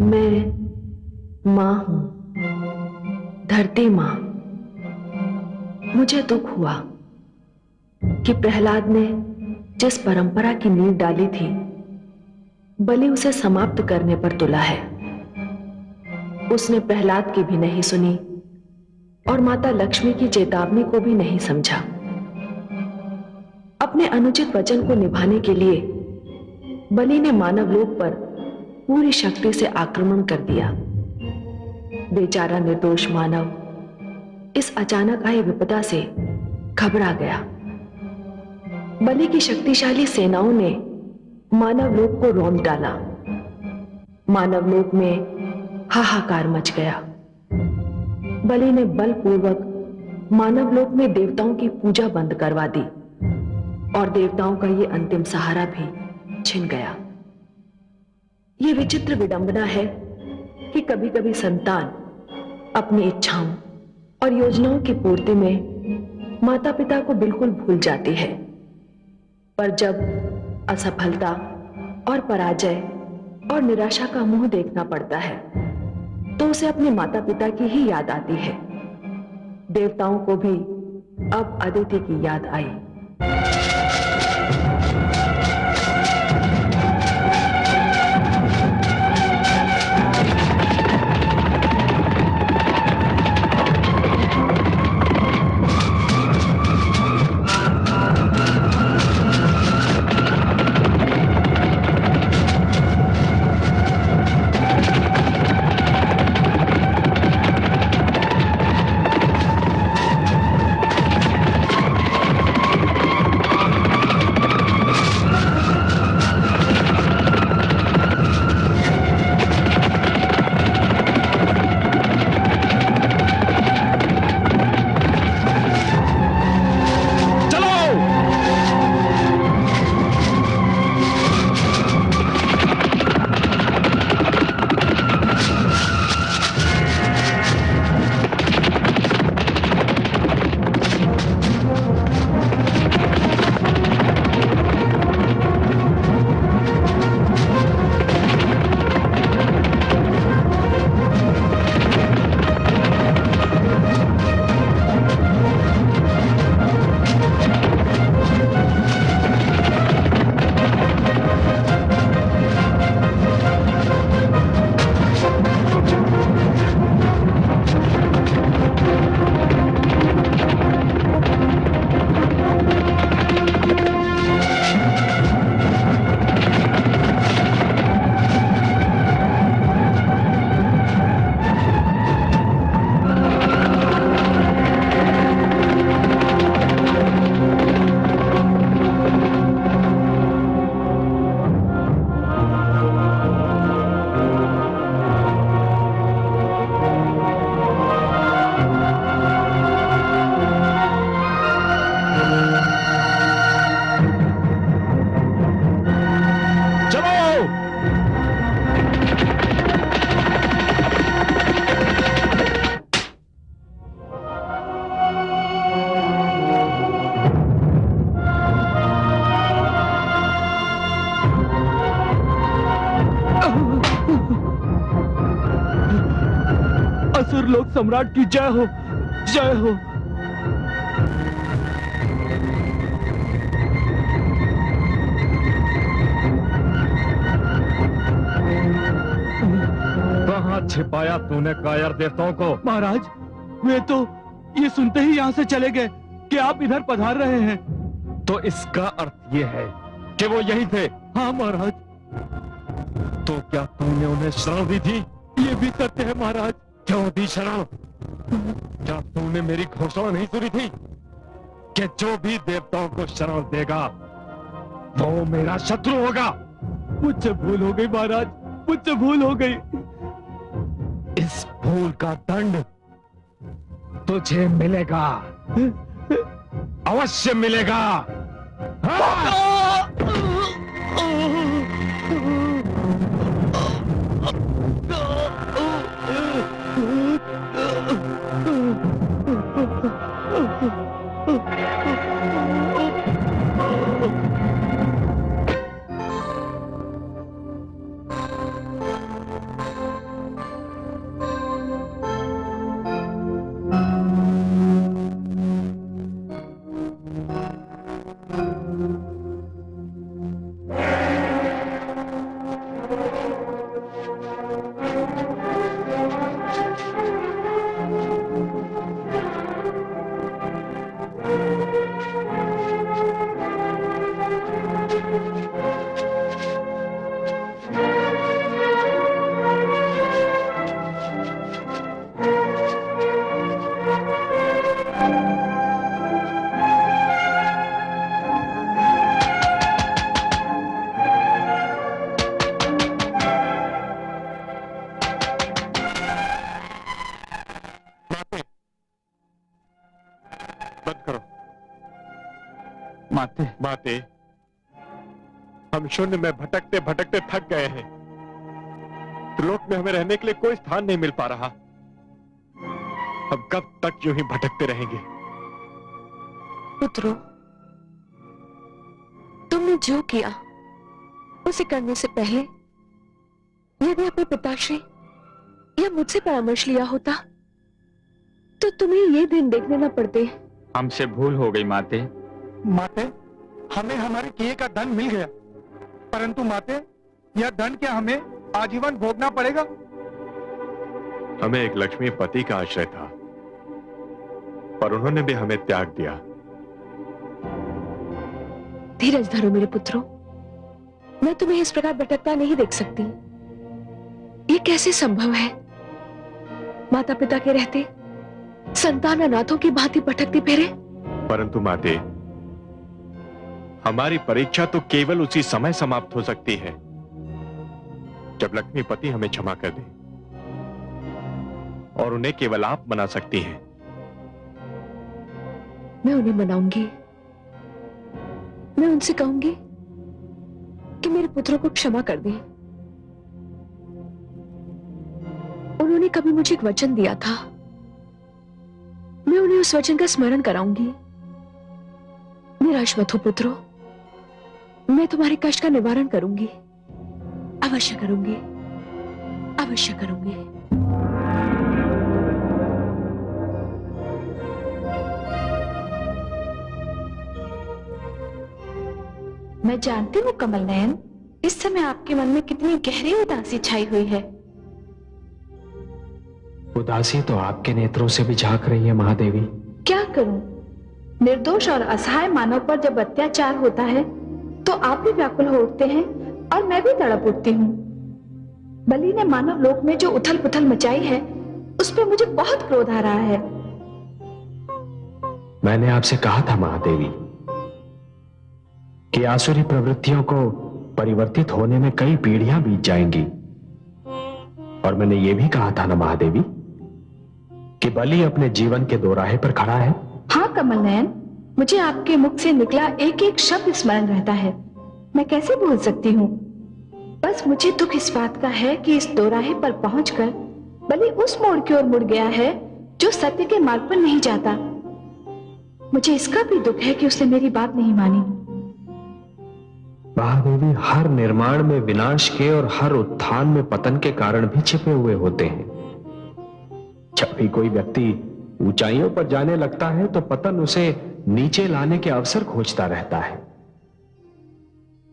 मैं मां हूं, धरती मां। मुझे दुख हुआ कि प्रहलाद ने जिस परंपरा की नींव डाली थी, बलि उसे समाप्त करने पर तुला है। उसने प्रहलाद की भी नहीं सुनी और माता लक्ष्मी की चेतावनी को भी नहीं समझा। अपने अनुचित वचन को निभाने के लिए बलि ने मानवलोक पर पूरी शक्ति से आक्रमण कर दिया। बेचारा निर्दोष मानव इस अचानक आई विपदा से घबरा गया। बलि की शक्तिशाली सेनाओं ने मानवलोक को रौंद डाला। मानवलोक में हाहाकार मच गया। बलि ने बलपूर्वक मानवलोक में देवताओं की पूजा बंद करवा दी और देवताओं का यह अंतिम सहारा भी छिन गया। यह विचित्र विडंबना है कि कभी कभी संतान अपनी इच्छाओं और योजनाओं की पूर्ति में माता पिता को बिल्कुल भूल जाती है, पर जब असफलता और पराजय और निराशा का मुंह देखना पड़ता है तो उसे अपने माता पिता की ही याद आती है। देवताओं को भी अब अदिति की याद आई। असुर लोक सम्राट की जय हो, जय हो। कहां छिपाया तूने कायर देवताओं को? महाराज, वे तो ये सुनते ही यहाँ से चले गए कि आप इधर पधार रहे हैं। तो इसका अर्थ ये है कि वो यही थे? हाँ महाराज। तो क्या तूने उन्हें शरण दी थी? ये भी सत्य है महाराज। क्यों दी शरण? क्या तूने मेरी घोषणा नहीं सुनी थी कि जो भी देवताओं को शरण देगा वो मेरा शत्रु होगा? मुझसे भूल हो गई महाराज, मुझसे भूल हो गई। इस भूल का दंड तुझे मिलेगा, अवश्य मिलेगा। हाँ? बंद करो। माते, माते, हम शून्य में भटकते भटकते थक गए हैं। त्रिलोक में हमें रहने के लिए कोई स्थान नहीं मिल पा रहा। हम कब तक यूं ही भटकते रहेंगे? पुत्रों, तुमने जो किया उसे करने से पहले यदि अपने पिताश्री या मुझसे परामर्श लिया होता तो तुम्हें ये दिन देखने न पड़ते। हमसे भूल हो गई माते। माते, हमें हमारे किए का धन मिल गया, परंतु माते, यह धन क्या हमें आजीवन भोगना पड़ेगा? हमें एक लक्ष्मी पति का आश्रय था, पर उन्होंने भी हमें त्याग दिया। धीरज धरो मेरे पुत्रों, मैं तुम्हें इस प्रकार भटकता नहीं देख सकती। ये कैसे संभव है? माता पिता के रहते संतान अनाथों की भांति भटकती फिरे। परंतु माते, हमारी परीक्षा तो केवल उसी समय समाप्त हो सकती है जब लक्ष्मीपति हमें क्षमा कर दे, और उन्हें केवल आप मना सकती हैं। मैं उन्हें मनाऊंगी। मैं उनसे कहूंगी कि मेरे पुत्रों को क्षमा कर दें। उन्होंने कभी मुझे एक वचन दिया था, मैं उन्हें उस वचन का स्मरण कराऊंगी। निराश मत हो पुत्रों, मैं तुम्हारे कष्ट का निवारण करूंगी। अवश्य करूंगी, अवश्य करूंगी। मैं जानती हूँ कमल नयन, इस समय आपके मन में कितनी गहरी उदासी छाई हुई है। उदासी तो आपके नेत्रों से भी झांक रही है महादेवी। क्या करूं? निर्दोष और असहाय मानव पर जब अत्याचार होता है तो आप भी व्याकुल हो उठते हैं और मैं भी तड़प उठती हूँ। बलि ने मानव लोक में जो उथल पुथल मचाई है उस पर मुझे बहुत क्रोध आ रहा है। मैंने आपसे कहा था महादेवी कि आसुरी प्रवृत्तियों को परिवर्तित होने में कई पीढ़ियां बीत जाएंगी, और मैंने यह भी कहा था ना महादेवी कि बलि अपने जीवन के दोराहे पर खड़ा है। हाँ कमल नयन, मुझे आपके मुख से निकला एक एक शब्द स्मरण रहता है, मैं कैसे भूल सकती हूँ। बस मुझे दुख इस बात का है कि इस दोराहे पर पहुंचकर बलि उस मोड़ की ओर मुड़ गया है जो सत्य के मार्ग पर नहीं जाता। मुझे इसका भी दुख है कि उसने मेरी बात नहीं मानी। महादेवी, हर निर्माण में विनाश के और हर उत्थान में पतन के कारण भी छिपे हुए होते हैं। जब भी कोई व्यक्ति ऊंचाइयों पर जाने लगता है तो पतन उसे नीचे लाने के अवसर खोजता रहता है।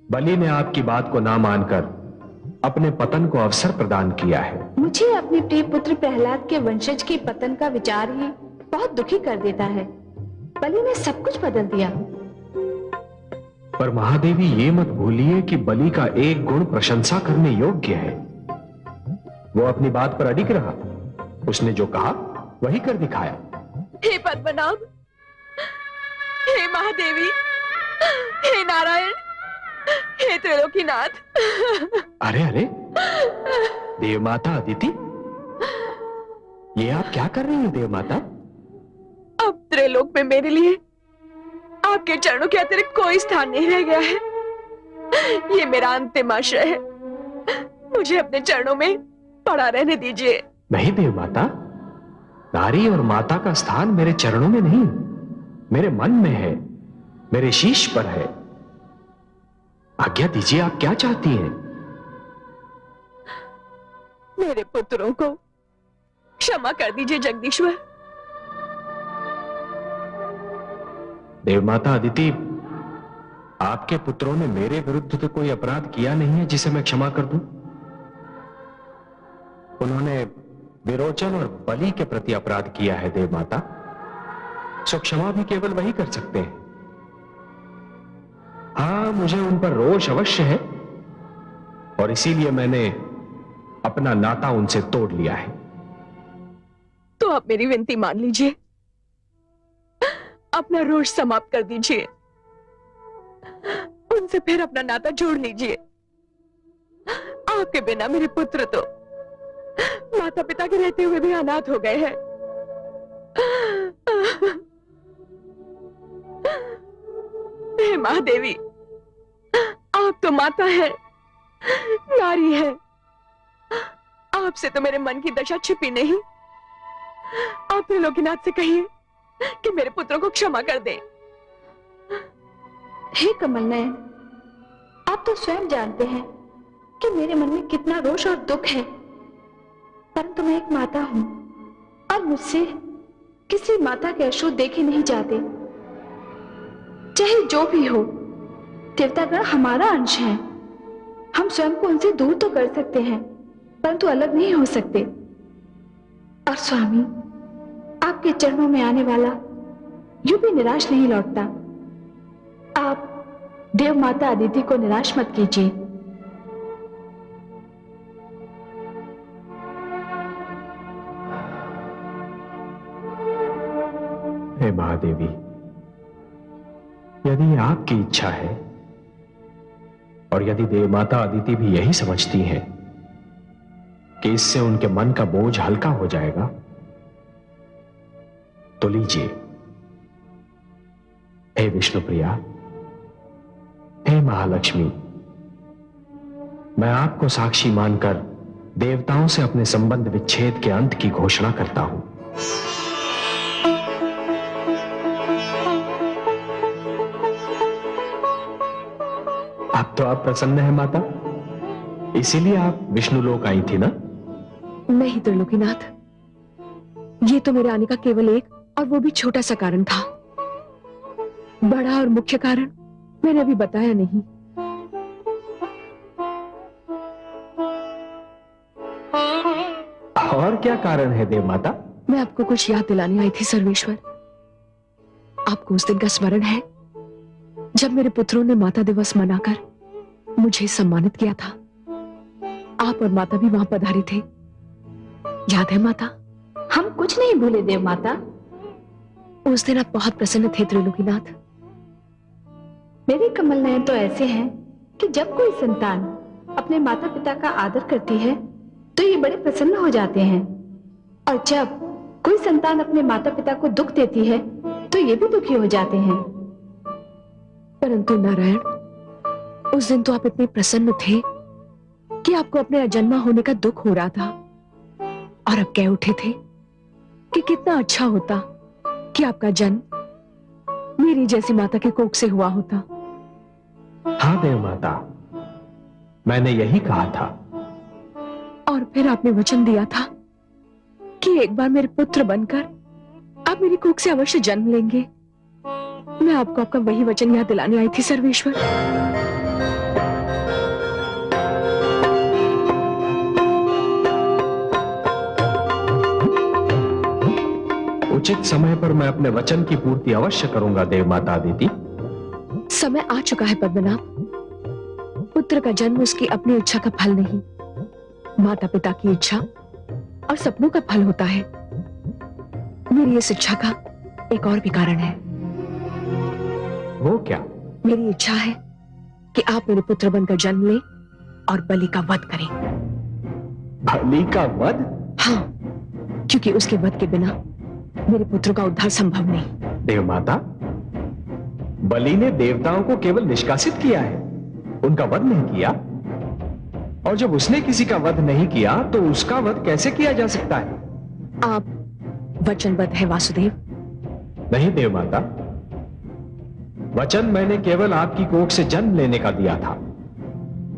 बलि ने आपकी बात को ना मानकर अपने पतन को अवसर प्रदान किया है। मुझे अपने प्रिय पुत्र प्रहलाद के वंशज के पतन का विचार ही बहुत दुखी कर देता है। बलि ने सब कुछ बदल दिया। पर महादेवी, ये मत भूलिए कि बलि का एक गुण प्रशंसा करने योग्य है। वो अपनी बात पर अडिग रहा, उसने जो कहा वही कर दिखाया। हे पद्मनाभ, हे महादेवी, हे नारायण, हे त्रिलोकीनाथ। अरे अरे, देवमाता अदिति, ये आप क्या कर रही हैं देवमाता? अब त्रिलोक में मेरे लिए आपके चरणों के अतिरिक्त कोई स्थान नहीं रह गया है। ये मेरा अंतिम आश्रय है, मुझे अपने चरणों में पड़ा रहने दीजिए। नहीं देवमाता, नारी और माता का स्थान मेरे चरणों में नहीं, मेरे मन में है, मेरे शीश पर है। आज्ञा दीजिए, आप क्या चाहती हैं? मेरे पुत्रों को क्षमा कर दीजिए जगदीश्वर। देवमाता अदिति, आपके पुत्रों ने मेरे विरुद्ध तो कोई अपराध किया नहीं है जिसे मैं क्षमा कर दूं। उन्होंने विरोचन और बलि के प्रति अपराध किया है देव माता, सो क्षमा भी केवल वही कर सकते हैं। हां, मुझे उन पर रोष अवश्य है और इसीलिए मैंने अपना नाता उनसे तोड़ लिया है। तो आप मेरी विनती मान लीजिए, अपना रोष समाप्त कर दीजिए, उनसे फिर अपना नाता जोड़ लीजिए। आपके बिना मेरे पुत्र तो माता पिता के रहते हुए भी अनाथ हो गए हैं। हे महादेवी, आप तो माता है, नारी है, आपसे तो मेरे मन की दशा छिपी नहीं। आप त्रिलोकीनाथ से कहिए कि मेरे पुत्रों को क्षमा कर दे। हे कमल नयन, आप तो स्वयं जानते हैं कि मेरे मन में कितना रोष और दुख है, परंतु मैं एक माता हूं और मुझसे किसी माता के अश्रु देखे नहीं जाते। चाहे जो भी हो, देवतागण हमारा अंश है। हम स्वयं को उनसे दूर तो कर सकते हैं, परंतु अलग नहीं हो सकते। और स्वामी, आपके चरणों में आने वाला यूं भी निराश नहीं लौटता। आप देव माता अदिति को निराश मत कीजिए। हे महादेवी, यदि आपकी इच्छा है और यदि देव माता अदिति भी यही समझती हैं कि इससे उनके मन का बोझ हल्का हो जाएगा, तो लीजिए। हे विष्णुप्रिया, हे महालक्ष्मी, मैं आपको साक्षी मानकर देवताओं से अपने संबंध विच्छेद के अंत की घोषणा करता हूं। अब तो आप प्रसन्न हैं माता, इसीलिए आप विष्णुलोक आई थी ना? नहीं त्रिलोकीनाथ, ये तो मेरे आने का केवल एक और वो भी छोटा सा कारण था। बड़ा और मुख्य कारण मैंने अभी बताया नहीं। और क्या कारण है देव माता? मैं आपको कुछ याद दिलाने आई थी सर्वेश्वर। आपको उस दिन का स्मरण है जब मेरे पुत्रों ने माता दिवस मनाकर मुझे सम्मानित किया था? आप और माता भी वहां पधारे थे, याद है माता? हम कुछ नहीं भूले देव माता। उस दिन आप बहुत प्रसन्न थे त्रिलोकीनाथ। मेरे कमल नयन तो ऐसे हैं कि जब कोई संतान अपने माता पिता का आदर करती है तो ये बड़े प्रसन्न हो जाते हैं, और जब कोई संतान अपने माता पिता को दुख देती है तो ये भी दुखी हो जाते हैं। परंतु नारायण, उस दिन तो आप इतने प्रसन्न थे कि आपको अपने अजन्मा होने का दुख हो रहा था, और अब कह उठे थे कि कितना अच्छा होता कि आपका जन्म मेरी जैसी माता के कोख से हुआ होता। हाँ देव माता, मैंने यही कहा था। और फिर आपने वचन दिया था कि एक बार मेरे पुत्र बनकर आप मेरी कोख से अवश्य जन्म लेंगे। मैं आपको आपका वही वचन याद दिलाने आई थी सर्वेश्वर। उचित समय पर मैं अपने वचन की पूर्ति अवश्य करूंगा देव माता अदिति। समय आ चुका है पद्मनाभ। पुत्र का जन्म उसकी अपनी इच्छा का फल नहीं, माता पिता की इच्छा और सपनों का फल होता है। मेरी इस इच्छा का एक और भी कारण है। वो क्या? मेरी इच्छा है कि आप मेरे पुत्र बनकर जन्म लें और बलि का वध करें। बलि का वध? हाँ, क्योंकि उसके वध के बिना मेरे पुत्र का उद्धार संभव नहीं। देव माता, बलि ने देवताओं को केवल निष्कासित किया है, उनका वध नहीं किया। और जब उसने किसी का वध नहीं किया तो उसका वध कैसे किया जा सकता है? आप वचनबद्ध है वासुदेव? नहीं देव माता, वचन मैंने केवल आपकी कोख से जन्म लेने का दिया था,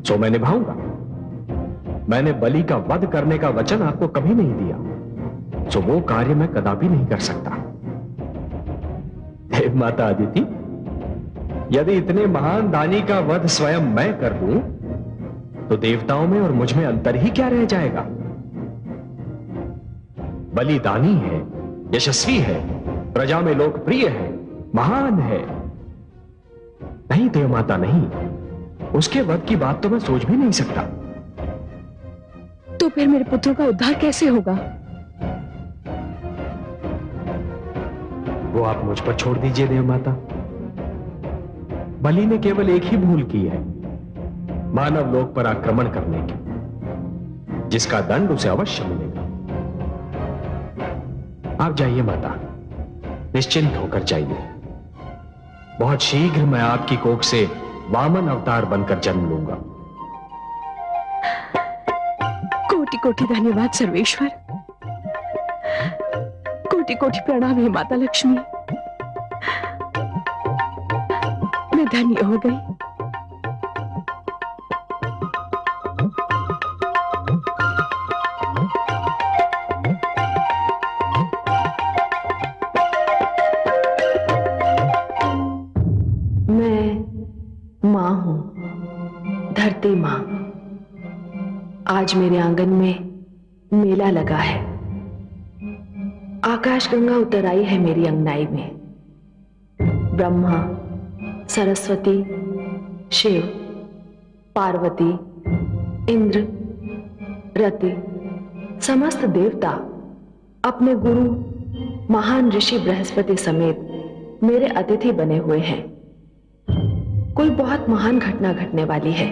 सो मैं निभाऊंगा। मैंने बलि का वध करने का वचन आपको कभी नहीं दिया, सो वो कार्य मैं कदापि नहीं कर सकता। देव माता अदिति, यदि इतने महान दानी का वध स्वयं मैं कर दूं तो देवताओं में और मुझ में अंतर ही क्या रह जाएगा? बलिदानी है, यशस्वी है, प्रजा में लोकप्रिय है, महान है। नहीं देवमाता नहीं, उसके वध की बात तो मैं सोच भी नहीं सकता। तो फिर मेरे पुत्रों का उद्धार कैसे होगा? वो आप मुझ पर छोड़ दीजिए देवमाता। बलि ने केवल एक ही भूल की है, मानव लोक पर आक्रमण करने की, जिसका दंड उसे अवश्य मिलेगा। आप जाइए माता, निश्चिंत होकर जाइए। बहुत शीघ्र मैं आपकी कोख से वामन अवतार बनकर जन्म लूंगा। कोटि कोटि धन्यवाद सर्वेश्वर, कोटि कोटि प्रणाम हे माता लक्ष्मी। मैं धन्य हो गई। मां हूं, धरती मां। आज मेरे आंगन में मेला लगा है। आकाश गंगा उतर आई है मेरी अंगनाई में। ब्रह्मा, सरस्वती, शिव, पार्वती, इंद्र, रति, समस्त देवता अपने गुरु महान ऋषि बृहस्पति समेत मेरे अतिथि बने हुए हैं। कोई बहुत महान घटना घटने वाली है।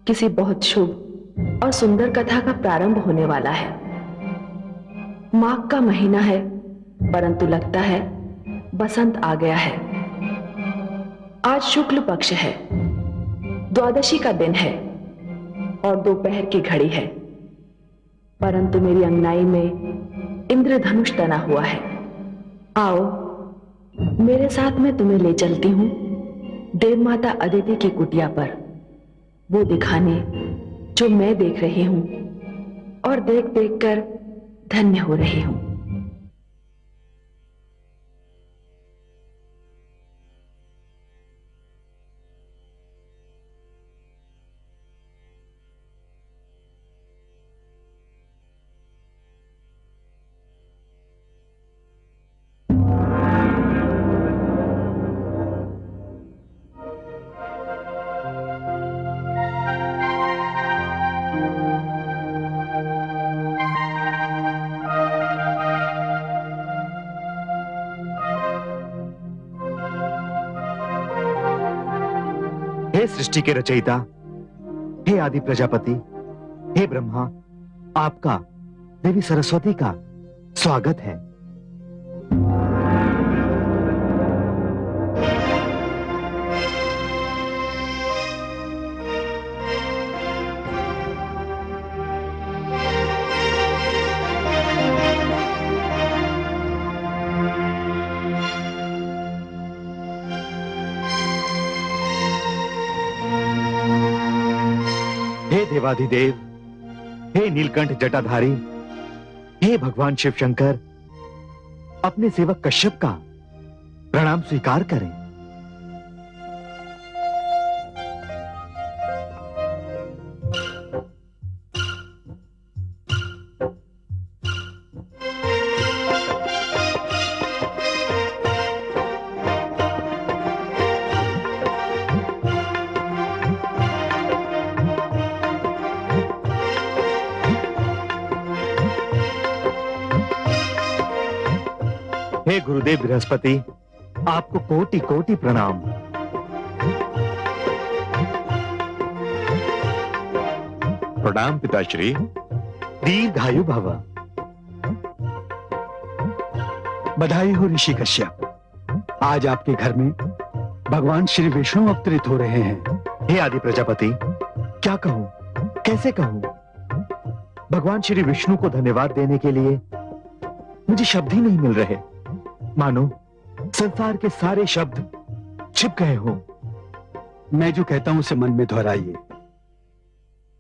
किसी बहुत शुभ और सुंदर कथा का प्रारंभ होने वाला है। माघ का महीना है, परंतु लगता है बसंत आ गया है। आज शुक्ल पक्ष है, द्वादशी का दिन है और दोपहर की घड़ी है, परंतु मेरी अंगनाई में इंद्रधनुष तना हुआ है। आओ, मेरे साथ मैं तुम्हें ले चलती हूं देव माता अदिति की कुटिया पर, वो दिखाने जो मैं देख रही हूं और देख देख कर धन्य हो रही हूं। हे सृष्टि के रचयिता, हे आदि प्रजापति, हे ब्रह्मा, आपका देवी सरस्वती का स्वागत है। हे देवाधिदेव, हे नीलकंठ जटाधारी, हे भगवान शिव शंकर, अपने सेवक कश्यप का प्रणाम स्वीकार करें। हे गुरुदेव बृहस्पति, आपको कोटि कोटि प्रणाम। प्रणाम पिताश्री। दीर्घायु भव। बधाई हो ऋषि कश्यप, आज आपके घर में भगवान श्री विष्णु अवतरित हो रहे हैं। हे आदि प्रजापति, क्या कहूं, कैसे कहूं? भगवान श्री विष्णु को धन्यवाद देने के लिए मुझे शब्द ही नहीं मिल रहे। मानो संसार के सारे शब्द छिप गए हो। मैं जो कहता हूं उसे मन में दोहराइए।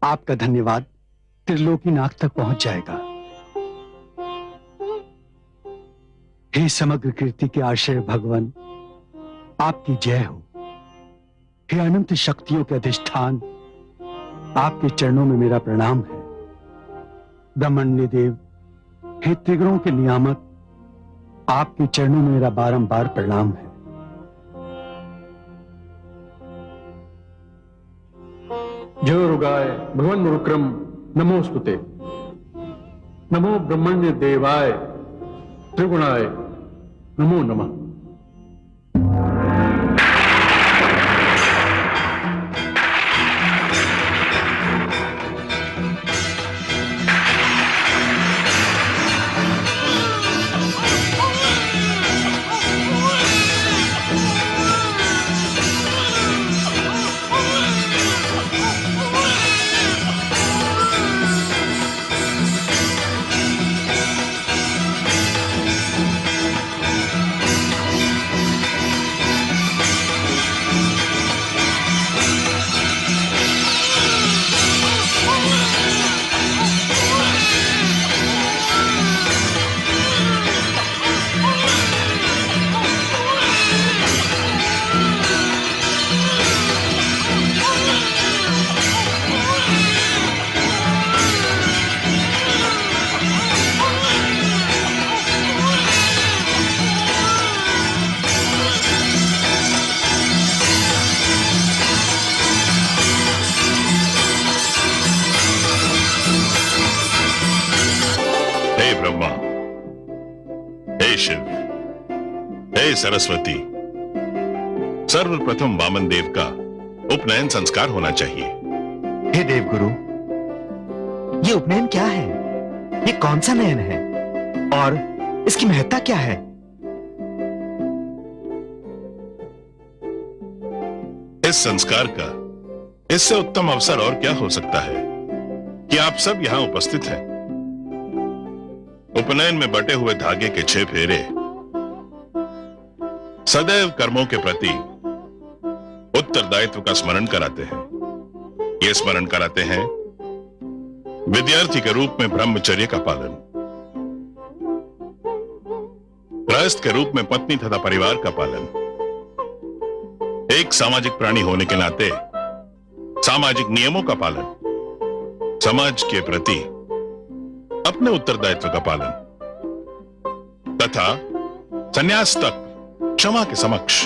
आपका धन्यवाद त्रिलोकीनाथ तक पहुंच जाएगा। हे समग्र कीर्ति के आश्रय भगवान, आपकी जय हो। हे अनंत शक्तियों के अधिष्ठान, आपके चरणों में मेरा प्रणाम है। ब्रह्मण्य देव, हे त्रिगुणों के नियामक, आपके चरणों में मेरा बारंबार प्रणाम है। जय रुगाय भगवान मुरुक्रम नमोस्तुते। नमो ब्रह्मण्य देवाय त्रिगुणाय नमो नमः। हे ब्रह्मा, हे शिव, हे सरस्वती, सर्वप्रथम वामन देव का उपनयन संस्कार होना चाहिए। हे देवगुरु, ये उपनयन क्या है? ये कौन सा नयन है और इसकी महत्ता क्या है? इस संस्कार का इससे उत्तम अवसर और क्या हो सकता है कि आप सब यहां उपस्थित हैं। उपनयन में बटे हुए धागे के 6 फेरे सदैव कर्मों के प्रति उत्तरदायित्व का स्मरण कराते हैं। ये स्मरण कराते हैं विद्यार्थी के रूप में ब्रह्मचर्य का पालन, गृहस्थ के रूप में पत्नी तथा परिवार का पालन, एक सामाजिक प्राणी होने के नाते सामाजिक नियमों का पालन, समाज के प्रति अपने उत्तरदायित्व का पालन तथा संन्यास तक क्षमा के समक्ष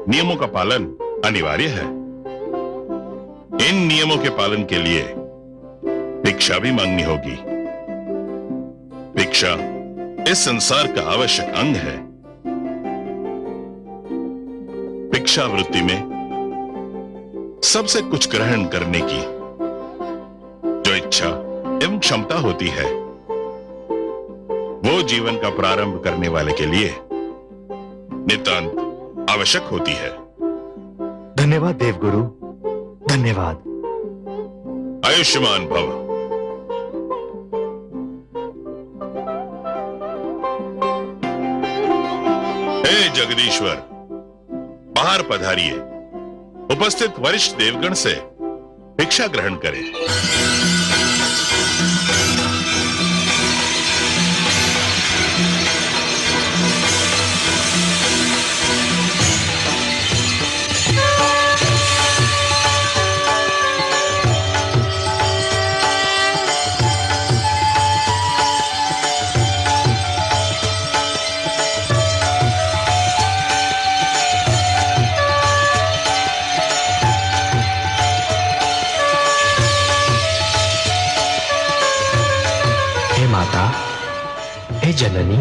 नियमों का पालन अनिवार्य है। इन नियमों के पालन के लिए भिक्षा भी मांगनी होगी। भिक्षा इस संसार का आवश्यक अंग है। भिक्षा वृत्ति में सबसे कुछ ग्रहण करने की जो इच्छा एवं क्षमता होती है, वो जीवन का प्रारंभ करने वाले के लिए नितांत आवश्यक होती है। धन्यवाद देवगुरु, धन्यवाद। आयुष्मान भव। हे जगदीश्वर, बाहर पधारिए। उपस्थित वरिष्ठ देवगण से भिक्षा ग्रहण करें। माता, हे जननी,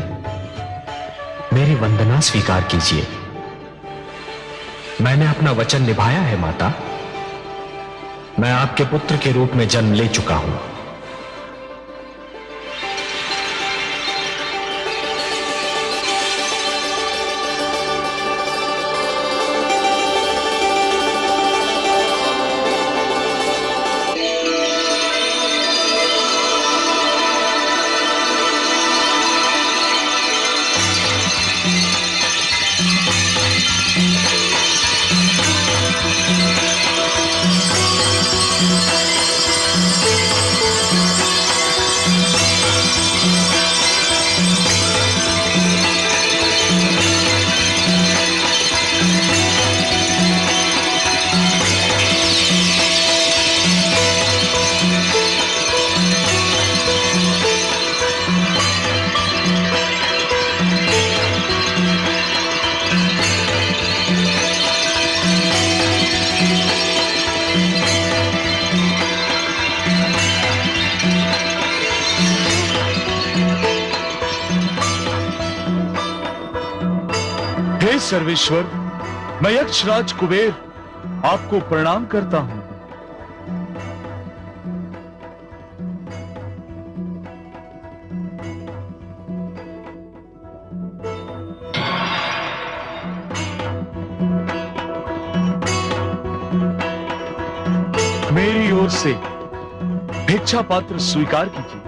मेरी वंदना स्वीकार कीजिए। मैंने अपना वचन निभाया है माता। मैं आपके पुत्र के रूप में जन्म ले चुका हूं। हे सर्वेश्वर, मैं यक्षराज कुबेर आपको प्रणाम करता हूं। मेरी ओर से भिक्षा पात्र स्वीकार कीजिए।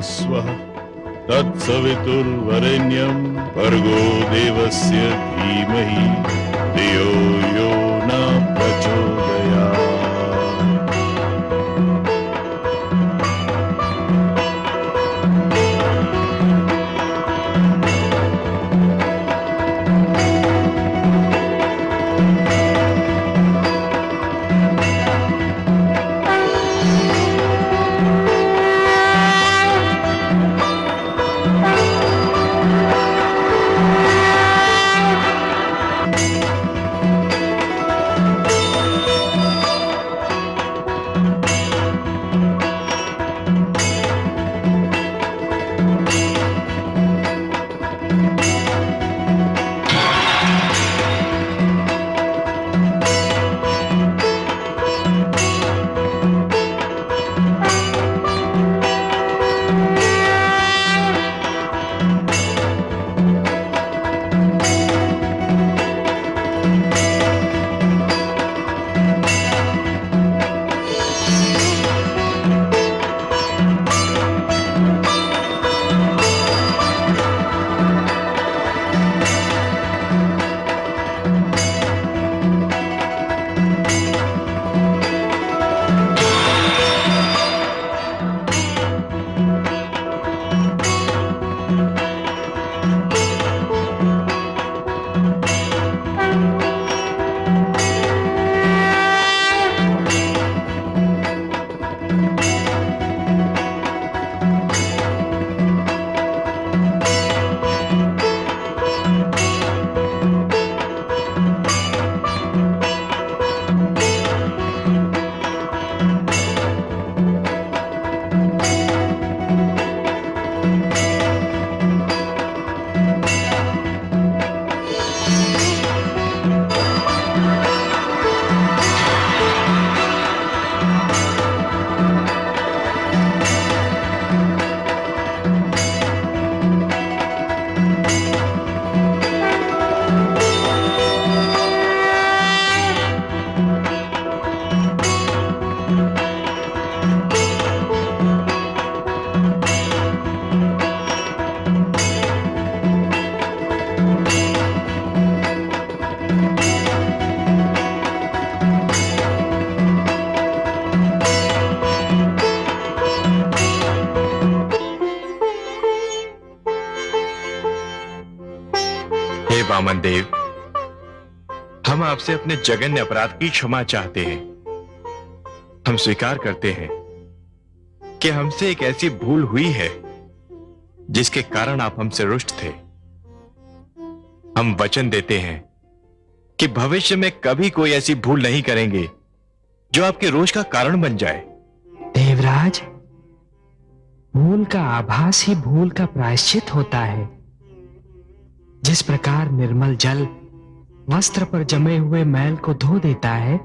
स्वः तत्सवितुर्वरेण्यं भर्गो देवस्य धीमहि धियो यो न प्रचोदयात्। वामन देव, हम आपसे अपने जघन्य अपराध की क्षमा चाहते हैं। हम स्वीकार करते हैं कि हमसे एक ऐसी भूल हुई है जिसके कारण आप हमसे रुष्ट थे। हम वचन देते हैं कि भविष्य में कभी कोई ऐसी भूल नहीं करेंगे जो आपके रोष का कारण बन जाए। देवराज, भूल का आभास ही भूल का प्रायश्चित होता है। जिस प्रकार निर्मल जल वस्त्र पर जमे हुए मैल को धो देता है,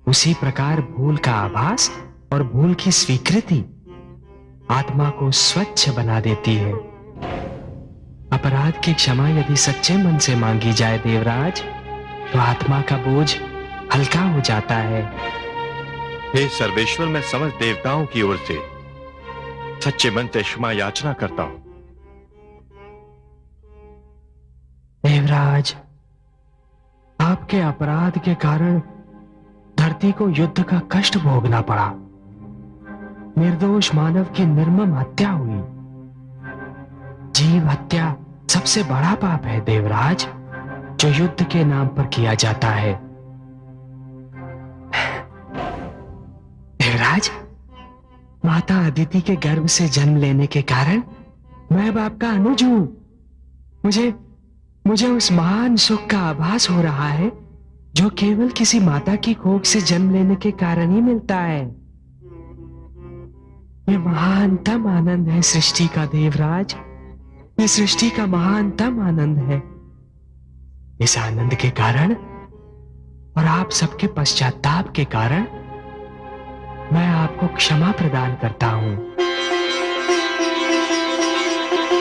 उसी प्रकार भूल का आभास और भूल की स्वीकृति आत्मा को स्वच्छ बना देती है। अपराध की क्षमा यदि सच्चे मन से मांगी जाए देवराज, तो आत्मा का बोझ हल्का हो जाता है। हे सर्वेश्वर, मैं समस्त देवताओं की ओर से सच्चे मन से क्षमा याचना करता हूं। देवराज, आपके अपराध के कारण धरती को युद्ध का कष्ट भोगना पड़ा। निर्दोष मानव की निर्मम हत्या हुई। जीव हत्या सबसे बड़ा पाप है देवराज, जो युद्ध के नाम पर किया जाता है। देवराज, माता अदिति के गर्भ से जन्म लेने के कारण मैं अब आपका अनुज हूं। मुझे उस महान सुख का आभास हो रहा है जो केवल किसी माता की कोख से जन्म लेने के कारण ही मिलता है। ये महानतम आनंद है सृष्टि का देवराज, ये सृष्टि का महानतम आनंद है। इस आनंद के कारण और आप सबके पश्चाताप के कारण मैं आपको क्षमा प्रदान करता हूं।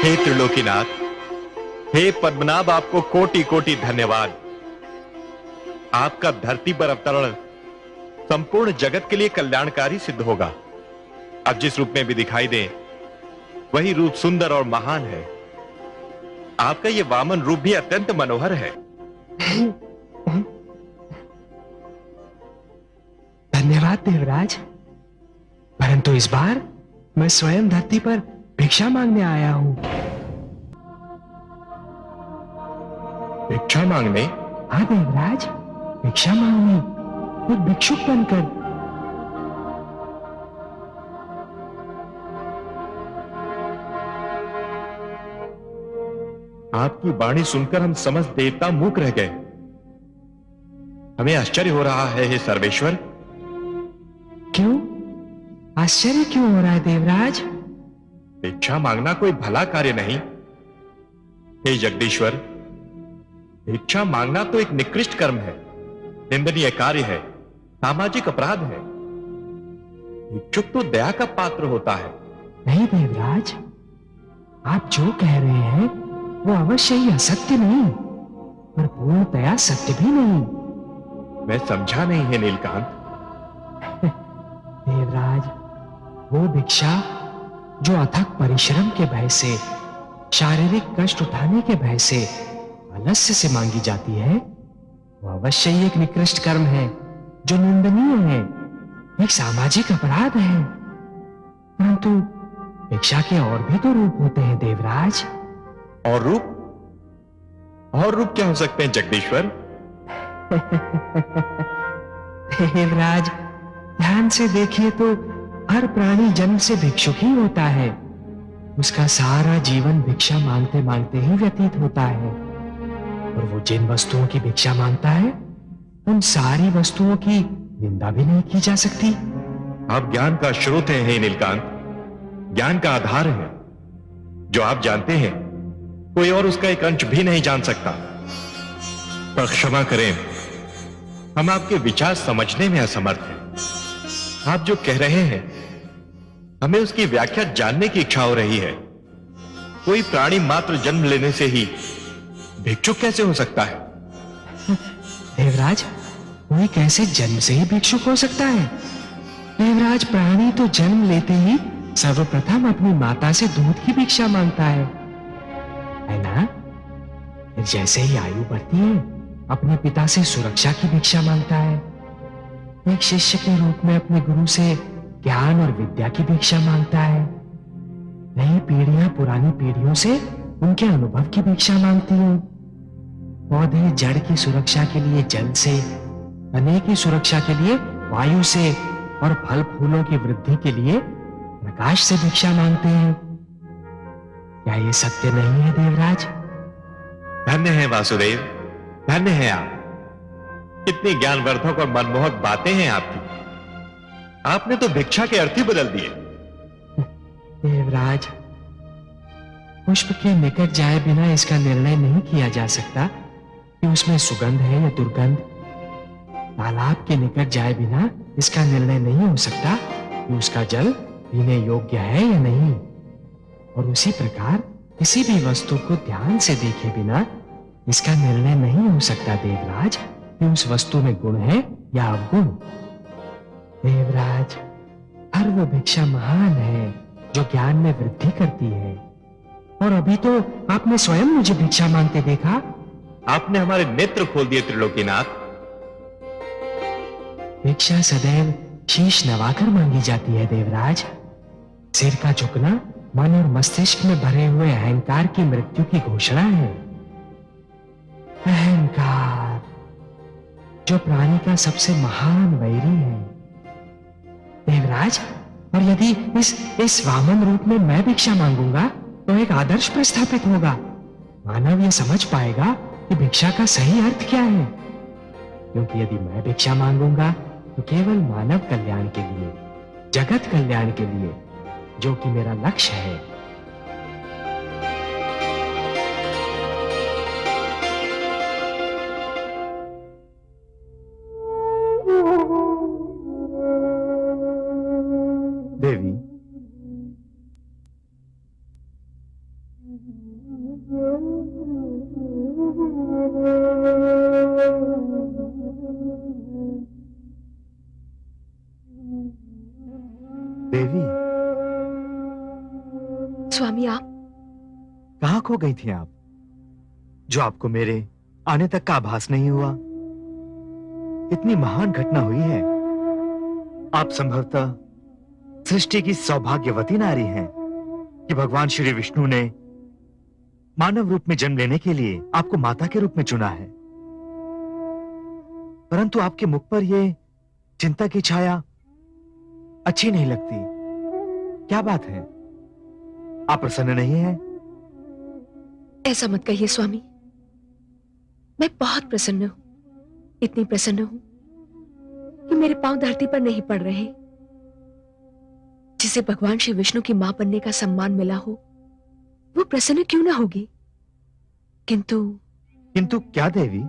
हे त्रिलोकीनाथ, हे पद्मनाभ, आपको कोटि कोटि धन्यवाद। आपका धरती पर अवतरण संपूर्ण जगत के लिए कल्याणकारी सिद्ध होगा। अब जिस रूप में भी दिखाई दे, वही रूप सुंदर और महान है। आपका ये वामन रूप भी अत्यंत मनोहर है। धन्यवाद देवराज, परंतु इस बार मैं स्वयं धरती पर भिक्षा मांगने आया हूं। भिक्षा मांगने? हाँ देवराज, भिक्षा मांगने, एक भिक्षुक बनकर। आपकी वाणी सुनकर हम समस्त देवता मूक रह गए। हमें आश्चर्य हो रहा है हे सर्वेश्वर। क्यों आश्चर्य क्यों हो रहा है देवराज? भिक्षा मांगना कोई भला कार्य नहीं। हे जगदीश्वर, भिक्षा मांगना तो एक निकृष्ट कर्म है, निंदनीय कार्य है, सामाजिक अपराध है। भिक्षुक तो दया का पात्र होता है। नहीं देवराज, आप जो कह रहे हैं वो अवश्य ही असत्य नहीं, पर पूर्णतया सत्य भी नहीं। मैं समझा नहीं है नीलकांत। देवराज, वो भिक्षा जो अथक परिश्रम के भय से, शारीरिक कष्ट उठाने के भय से, आलस्य से मांगी जाती है, वो अवश्य ही एक निकृष्ट कर्म है जो निंदनीय है, एक सामाजिक अपराध है। परंतु भिक्षा के और भी तो रूप होते हैं देवराज। और रूप? और रूप क्या हो सकते हैं जगदीश्वर? देवराज, ध्यान से देखिए तो हर प्राणी जन्म से भिक्षुक ही होता है। उसका सारा जीवन भिक्षा मांगते मांगते ही व्यतीत होता है, और वो जिन वस्तुओं की भिक्षा मांगता है, उन सारी वस्तुओं की निंदा भी नहीं की जा सकती। आप ज्ञान का स्रोत है हे नीलकांत, ज्ञान का आधार है। जो आप जानते हैं, कोई और उसका एक अंश भी नहीं जान सकता। पर क्षमा करें, हम आपके विचार समझने में असमर्थ हैं। आप जो कह रहे हैं, हमें उसकी व्याख्या जानने की इच्छा हो रही है। कोई प्राणी मात्र जन्म लेने से ही भिक्षुक कैसे हो सकता है? देवराज, कोई कैसे जन्म से ही भिक्षुक हो सकता है? देवराज, प्राणी तो जन्म लेते ही सर्वप्रथम अपनी माता से दूध की भिक्षा मांगता है ना? फिर जैसे ही आयु बढ़ती है, अपने पिता से सुरक्षा की भिक्षा मांगता है। एक शिष्य के रूप में अपने गुरु से ज्ञान और विद्या की भिक्षा मांगता है। नई पीढ़ियां पुरानी पीढ़ियों से उनके अनुभव की भिक्षा मांगती हैं। पौधे जड़ की सुरक्षा के लिए जल से, तने की सुरक्षा के लिए वायु से और फल फूलों की वृद्धि के लिए प्रकाश से भिक्षा मांगते हैं। क्या ये सत्य नहीं है देवराज? धन्य है वासुदेव, धन्य है आप। कितनी ज्ञानवर्धक और मनमोहक बातें हैं आपकी। आपने तो भिक्षा के अर्थ ही बदल दिए। देवराज, पुष्प के निकट जाए बिना इसका निर्णय नहीं किया जा सकता कि उसमें सुगंध है या दुर्गंध। तालाब के निकट जाए बिना इसका निर्णय नहीं हो सकता कि उसका जल पीने योग्य है या नहीं। और उसी प्रकार किसी भी वस्तु को ध्यान से देखे बिना इसका निर्णय नहीं हो सकता देवराज कि उस वस्तु में गुण है या अवगुण। देवराज, हर वो भिक्षा महान है जो ज्ञान में वृद्धि करती है। और अभी तो आपने स्वयं मुझे भिक्षा मांगते देखा। आपने हमारे नेत्र खोल दिए त्रिलोकीनाथ। भिक्षा सदैव शीश नवाकर मांगी जाती है देवराज। सिर का झुकना मन और मस्तिष्क में भरे हुए अहंकार की मृत्यु की घोषणा है। अहंकार, जो प्राणी का सबसे महान वैरी है देवराज। और यदि इस वामन रूप में मैं भिक्षा मांगूंगा तो एक आदर्श प्रस्थापित होगा। मानव यह समझ पाएगा कि भिक्षा का सही अर्थ क्या है। क्योंकि यदि मैं भिक्षा मांगूंगा तो केवल मानव कल्याण के लिए, जगत कल्याण के लिए, जो कि मेरा लक्ष्य है। देवी, देवी, स्वामी, आप कहां खो गई थी आप, जो आपको मेरे आने तक का आभास नहीं हुआ? इतनी महान घटना हुई है। आप संभवतः सृष्टि की सौभाग्यवती नारी हैं कि भगवान श्री विष्णु ने मानव रूप में जन्म लेने के लिए आपको माता के रूप में चुना है। परंतु आपके मुख पर यह चिंता की छाया अच्छी नहीं लगती। क्या बात है? आप प्रसन्न नहीं हैं? ऐसा मत कहिए स्वामी, मैं बहुत प्रसन्न हूं। इतनी प्रसन्न हूं कि मेरे पांव धरती पर नहीं पड़ रहे। जिसे भगवान श्री विष्णु की मां बनने का सम्मान मिला हो वो प्रसन्न क्यों ना होगी। किंतु क्या देवी?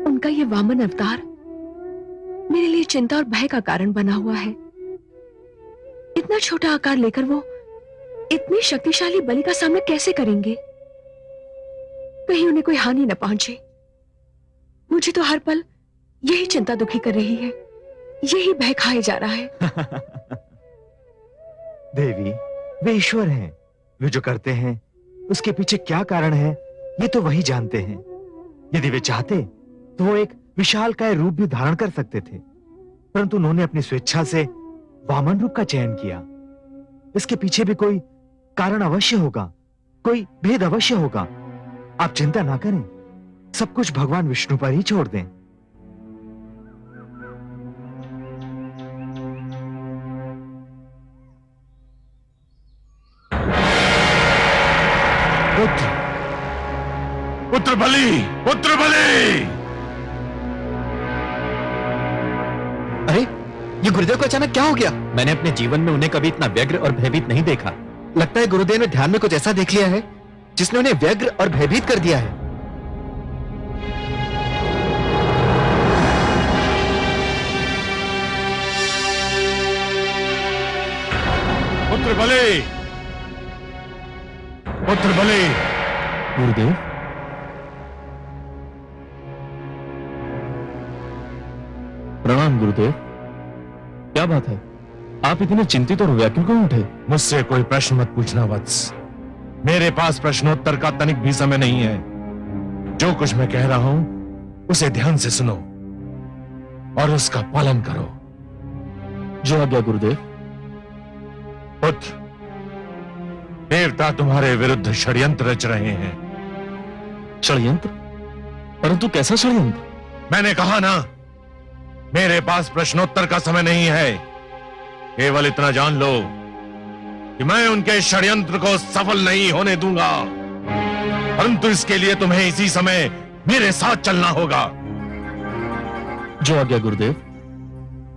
उनका ये वामन अवतार मेरे लिए चिंता और भय का कारण बना हुआ है। इतना छोटा आकार लेकर वो इतनी शक्तिशाली बलि का सामना कैसे करेंगे? कहीं उन्हें कोई हानि न पहुंचे। मुझे तो हर पल यही चिंता दुखी कर रही है, यही भय खाए जा रहा है। देवी, वे ईश्वर हैं। वे जो करते हैं उसके पीछे क्या कारण है ये तो वही जानते हैं। यदि वे चाहते तो वो एक विशालकाय रूप भी धारण कर सकते थे, परंतु उन्होंने अपनी स्वेच्छा से वामन रूप का चयन किया। इसके पीछे भी कोई कारण अवश्य होगा, कोई भेद अवश्य होगा। आप चिंता ना करें, सब कुछ भगवान विष्णु पर ही छोड़ दें। पुत्र बलि, पुत्र बलि! अरे, ये गुरुदेव को अचानक क्या हो गया? मैंने अपने जीवन में उन्हें कभी इतना व्यग्र और भयभीत नहीं देखा। लगता है गुरुदेव ने ध्यान में कुछ ऐसा देख लिया है जिसने उन्हें व्यग्र और भयभीत कर दिया है। पुत्र बलि, पुत्र बलि! गुरुदेव, प्रणाम गुरुदेव। क्या बात है, आप इतने चिंतित और व्याकुल क्यों उठे? मुझसे कोई प्रश्न मत पूछना वत्स। मेरे पास प्रश्नोत्तर का तनिक भी समय नहीं है। जो कुछ मैं कह रहा हूं उसे ध्यान से सुनो और उसका पालन करो। जो आज्ञा गुरुदेव। पुत्र, देवता तुम्हारे विरुद्ध षड्यंत्र रच रहे हैं। षड्यंत्र? परंतु कैसा षड्यंत्र? मैंने कहा ना, मेरे पास प्रश्नोत्तर का समय नहीं है। केवल इतना जान लो कि मैं उनके षड्यंत्र को सफल नहीं होने दूंगा, परंतु इसके लिए तुम्हें इसी समय मेरे साथ चलना होगा। जो आज्ञा गुरुदेव।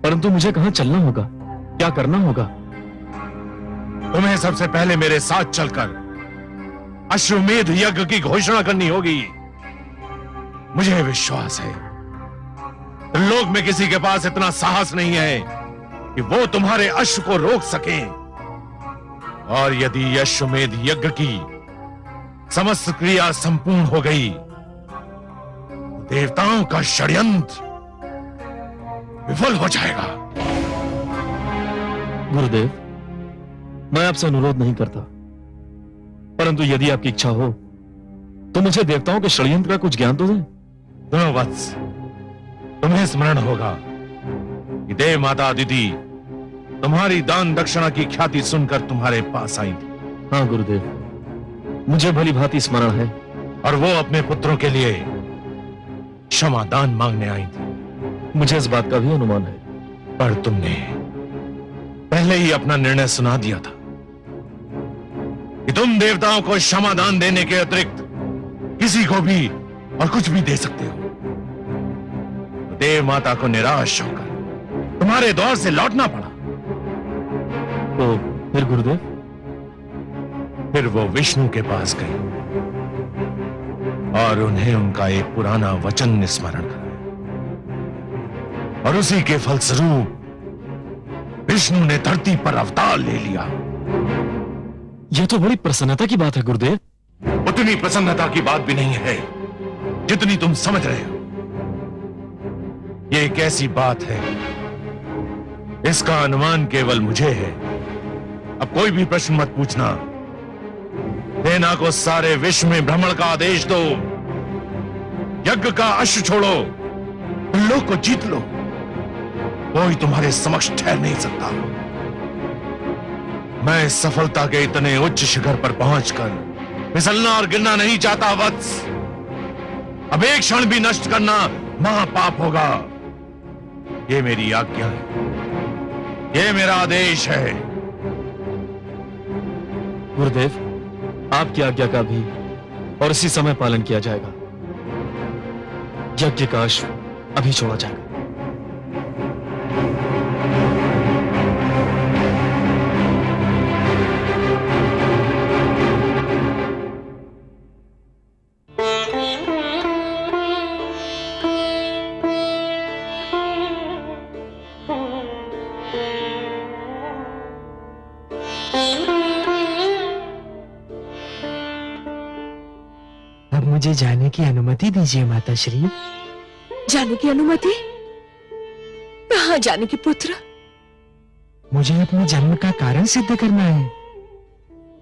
परंतु मुझे कहां चलना होगा, क्या करना होगा? तुम्हें सबसे पहले मेरे साथ चलकर अश्वमेध यज्ञ की घोषणा करनी होगी। मुझे विश्वास है लोक में किसी के पास इतना साहस नहीं है कि वो तुम्हारे अश्व को रोक सके। और यदि अश्वमेध यज्ञ की समस्त क्रिया संपूर्ण हो गई, तो देवताओं का षड्यंत्र विफल हो जाएगा। गुरुदेव, मैं आपसे अनुरोध नहीं करता, परंतु यदि आपकी इच्छा हो तो मुझे देवताओं के षड्यंत्र का कुछ ज्ञान तो दें। सुनो वत्स, तुम्हें स्मरण होगा कि देव माता अदिति तुम्हारी दान दक्षिणा की ख्याति सुनकर तुम्हारे पास आई थी। हाँ गुरुदेव, मुझे भली भांति स्मरण है। और वो अपने पुत्रों के लिए क्षमा दान मांगने आई थी। मुझे इस बात का भी अनुमान है। पर तुमने पहले ही अपना निर्णय सुना दिया था कि तुम देवताओं को क्षमा दान देने के अतिरिक्त किसी को भी और कुछ भी दे सकते हो। तो देव माता को निराश होकर तुम्हारे दौर से लौटना पड़ा। तो फिर गुरुदेव? फिर वो विष्णु के पास गए और उन्हें उनका एक पुराना वचन स्मरण कराया, और उसी के फलस्वरूप विष्णु ने धरती पर अवतार ले लिया। यह तो बड़ी प्रसन्नता की बात है गुरुदेव। उतनी प्रसन्नता की बात भी नहीं है जितनी तुम समझ रहे हो। यह एक ऐसी बात है, इसका अनुमान केवल मुझे है। अब कोई भी प्रश्न मत पूछना। सेना को सारे विश्व में भ्रमण का आदेश दो, यज्ञ का अश्व छोड़ो, लोक को जीत लो। कोई तुम्हारे समक्ष ठहर नहीं सकता। मैं सफलता के इतने उच्च शिखर पर पहुंचकर फिसलना और गिरना नहीं चाहता वत्स। अब एक क्षण भी नष्ट करना महापाप होगा। ये मेरी आज्ञा है, ये मेरा आदेश है। गुरुदेव, आपकी आज्ञा का भी और इसी समय पालन किया जाएगा। यज्ञ का अश्व अभी छोड़ा जाएगा। मुझे जाने की अनुमति दीजिए माता श्री। जाने की अनुमति? कहाँ जाने की पुत्र? मुझे अपने जन्म का कारण सिद्ध करना है।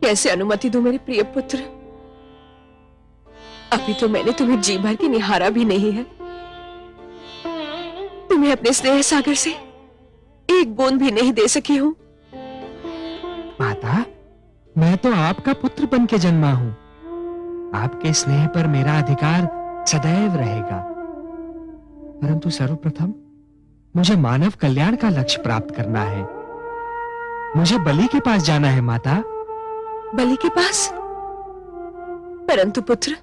कैसे अनुमति दूं मेरे प्रिय पुत्र? अभी तो मैंने तुम्हें जी भर के निहारा भी नहीं है। तुम्हें अपने स्नेह सागर से एक बूंद भी नहीं दे सकी हूं। माता, मैं तो आपका पुत्र बन के जन्मा हूं। आपके स्नेह पर मेरा अधिकार सदैव रहेगा, परंतु सर्वप्रथम मुझे मानव कल्याण का लक्ष्य प्राप्त करना है। मुझे बलि के पास जाना है माता। बलि के पास? परंतु पुत्र,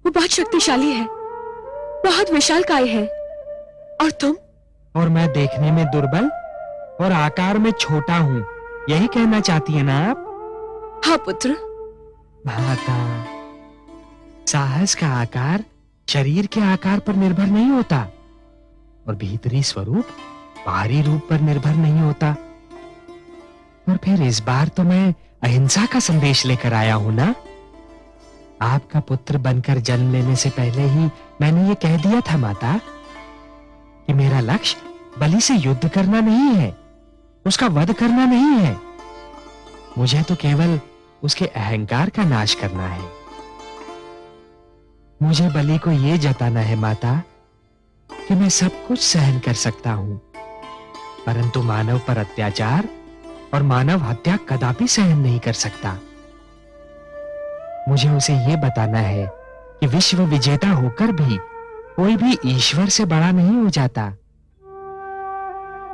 वो बहुत शक्तिशाली है, बहुत विशालकाय है, और तुम? और मैं देखने में दुर्बल और आकार में छोटा हूं, यही कहना चाहती है ना आप? हाँ पुत्र। माता, साहस का आकार शरीर के आकार पर निर्भर नहीं होता, और भीतरी स्वरूप बाहरी रूप पर निर्भर नहीं होता। और फिर इस बार तो मैं अहिंसा का संदेश लेकर आया हूं ना। आपका पुत्र बनकर जन्म लेने से पहले ही मैंने ये कह दिया था माता कि मेरा लक्ष्य बलि से युद्ध करना नहीं है, उसका वध करना नहीं है। मुझे तो केवल उसके अहंकार का नाश करना है। मुझे बलि को यह जताना है माता कि मैं सब कुछ सहन कर सकता हूं, परंतु मानव पर अत्याचार और मानव हत्या कदापि सहन नहीं कर सकता। मुझे उसे यह बताना है कि विश्व विजेता होकर भी कोई भी ईश्वर से बड़ा नहीं हो जाता।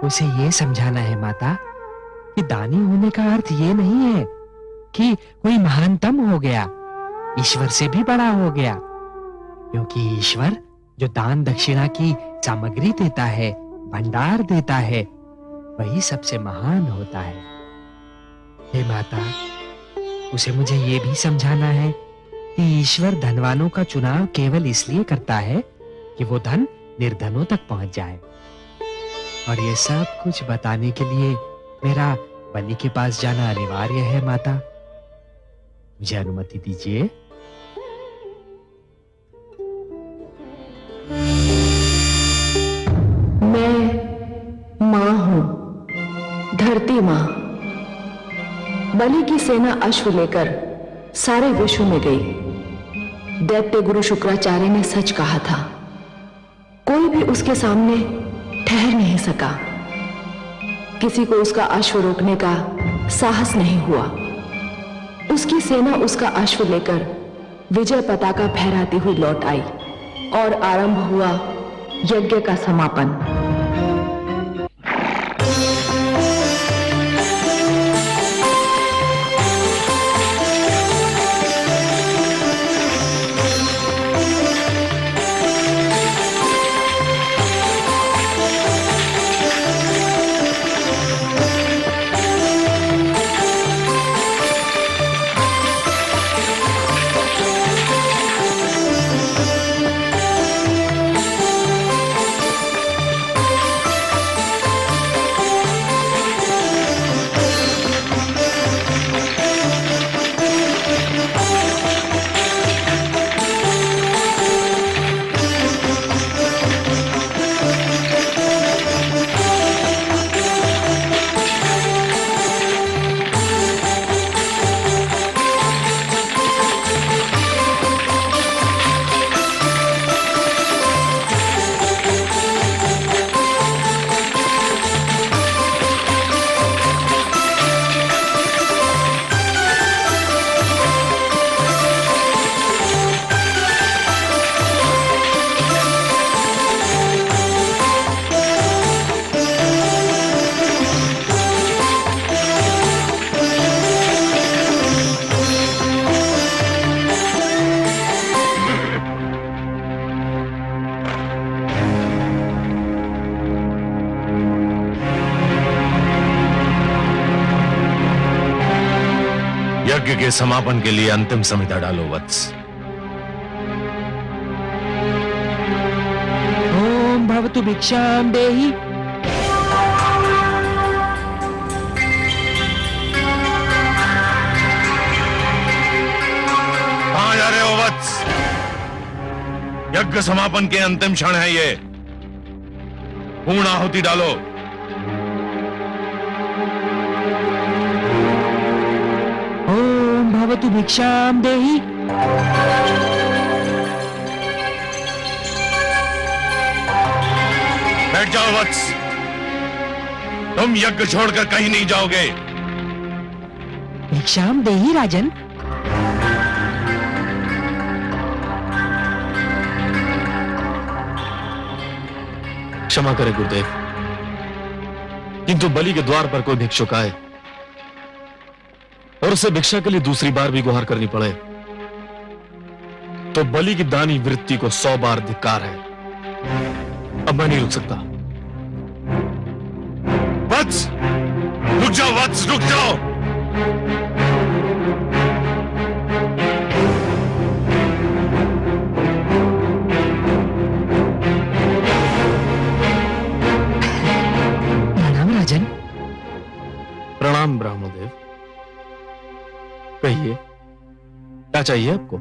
उसे यह समझाना है माता कि दानी होने का अर्थ ये नहीं है कि कोई महानतम हो गया, ईश्वर से भी बड़ा हो गया, क्योंकि ईश्वर जो दान दक्षिणा की सामग्री देता है, भंडार देता है, वही सबसे महान होता है। हे माता, उसे मुझे ये भी समझाना है कि ईश्वर धनवानों का चुनाव केवल इसलिए करता है कि वो धन निर्धनों तक पहुंच जाए। और ये सब कुछ बताने के लिए मेरा बलि के पास जाना अनिवार्य है माता। मुझे अनुमति दीजिए। मैं मां हूं, धरती मां। बलि की सेना अश्व लेकर सारे विश्व में गई। दैत्य गुरु शुक्राचार्य ने सच कहा था, कोई भी उसके सामने ठहर नहीं सका। किसी को उसका अश्व रोकने का साहस नहीं हुआ। उसकी सेना उसका अश्व लेकर विजय पताका फहराती हुई लौट आई और आरंभ हुआ यज्ञ का समापन। यज्ञ के समापन के लिए अंतिम संहिता डालो वत्स। ओम भवतु भिक्षाम देहि। कहां जा रहे हो वत्स? यज्ञ समापन के अंतिम क्षण है ये। पूर्ण आहुति डालो। भवतु भिक्षाम देहि। बैठ जाओ वत्स, तुम यज्ञ छोड़कर कहीं नहीं जाओगे। भिक्षाम देहि राजन। क्षमा करें गुरुदेव, किंतु बलि के द्वार पर कोई भिक्षुक आए और उसे भिक्षा के लिए दूसरी बार भी गुहार करनी पड़े तो बलि की दानी वृत्ति को 100 बार धिक्कार है। अब मैं नहीं रुक सकता। वत्स, रुक जाओ वत्स, रुक जाओ। प्रणाम राजन। प्रणाम ब्राह्मणदेव। कहिए, क्या चाहिए आपको?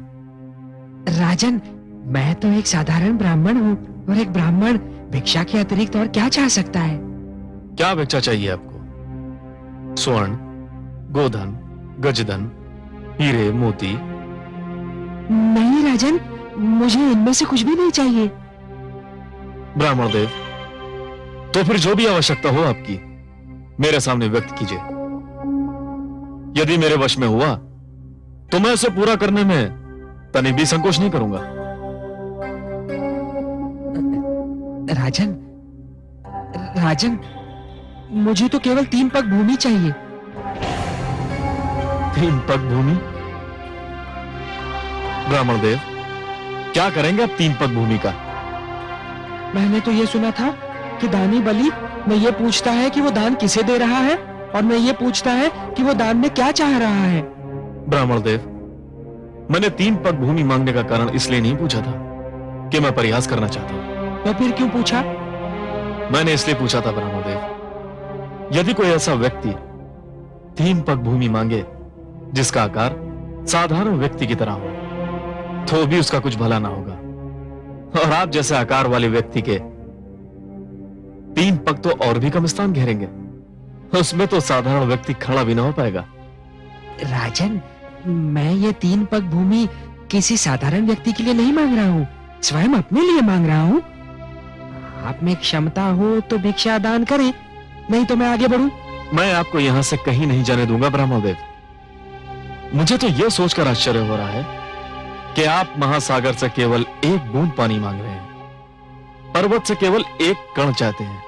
राजन, मैं तो एक साधारण ब्राह्मण हूँ और एक ब्राह्मण भिक्षा के अतिरिक्त और क्या चाह सकता है? क्या भिक्षा चाहिए आपको? स्वर्ण, गोधन, गजधन, हीरे, मोती? नहीं राजन, मुझे इनमें से कुछ भी नहीं चाहिए। ब्राह्मणदेव, तो फिर जो भी आवश्यकता हो आपकी मेरे सामने व्यक्त कीजिए। यदि मेरे वश में हुआ तो मैं उसे पूरा करने में तनिक भी संकोच नहीं करूंगा। राजन, राजन, मुझे तो केवल 3 पग भूमि चाहिए। 3 पग भूमि? ब्राह्मण देव, क्या करेंगे आप 3 पग भूमि का? मैंने तो ये सुना था कि दानी बलि में ये पूछता है कि वो दान किसे दे रहा है, और मैं ये पूछता है कि वो दान में क्या चाह रहा है। ब्राह्मण देव, मैंने 3 पग भूमि मांगने का कारण इसलिए नहीं पूछा था कि मैं प्रयास करना चाहता हूं। तो फिर क्यों पूछा? मैंने इसलिए पूछा था ब्राह्मण देव, यदि कोई ऐसा व्यक्ति 3 पग भूमि मांगे जिसका आकार साधारण व्यक्ति की तरह हो, तो भी उसका कुछ भला ना होगा। और आप जैसे आकार वाले व्यक्ति के 3 पग तो और भी कम स्थान घेरेंगे, उसमें तो साधारण व्यक्ति खड़ा भी ना हो पाएगा। राजन, मैं ये 3 पग भूमि किसी साधारण व्यक्ति के लिए नहीं मांग रहा हूँ, स्वयं अपने लिए मांग रहा हूँ। आप में क्षमता हो तो भिक्षा दान करें, नहीं तो मैं आगे बढ़ूं। मैं आपको यहां से कहीं नहीं जाने दूंगा ब्राह्मण देव। मुझे तो यह सोचकर आश्चर्य हो रहा है कि आप महासागर से केवल 1 बूंद पानी मांग रहे हैं, पर्वत से केवल 1 कण चाहते हैं।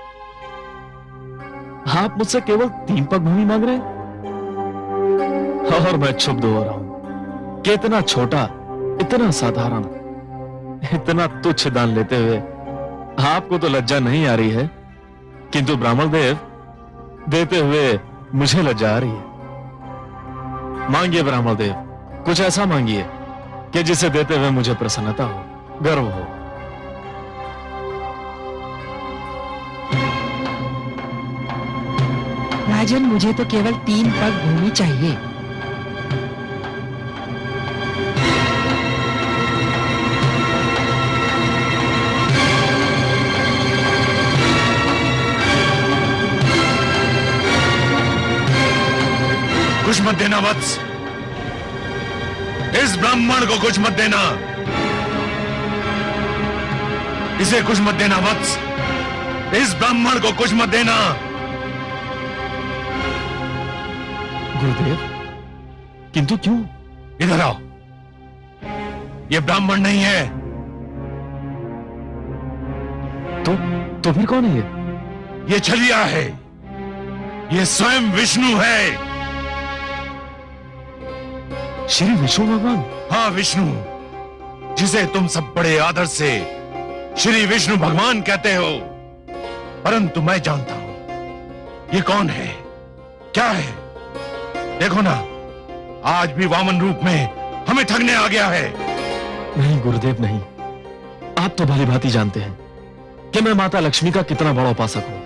आप मुझसे केवल 3 पग भूमि मांग रहे हैं, और मैं क्षुब्ध हो रहा हूं कि इतना छोटा, इतना साधारण, इतना तुच्छ दान लेते हुए आपको तो लज्जा नहीं आ रही है, किंतु ब्राह्मण देव, देते हुए मुझे लज्जा आ रही है। मांगिए ब्राह्मण देव, कुछ ऐसा मांगिए कि जिसे देते हुए मुझे प्रसन्नता हो, गर्व हो। राजन, मुझे तो केवल 3 पग भूमि चाहिए। कुछ मत देना वत्स, इस ब्राह्मण को कुछ मत देना, इसे कुछ मत देना वत्स, इस ब्राह्मण को कुछ मत देना। गुरुदेव, किंतु क्यों? इधर आओ, ये ब्राह्मण नहीं है। तो फिर कौन है ये? ये छलिया है, ये स्वयं विष्णु है। श्री विष्णु भगवान? हाँ, विष्णु, जिसे तुम सब बड़े आदर से श्री विष्णु भगवान कहते हो, परंतु मैं जानता हूं ये कौन है, क्या है। देखो ना, आज भी वामन रूप में हमें ठगने आ गया है। नहीं गुरुदेव, नहीं। आप तो भली भांति जानते हैं कि मैं माता लक्ष्मी का कितना बड़ा उपासक हूं।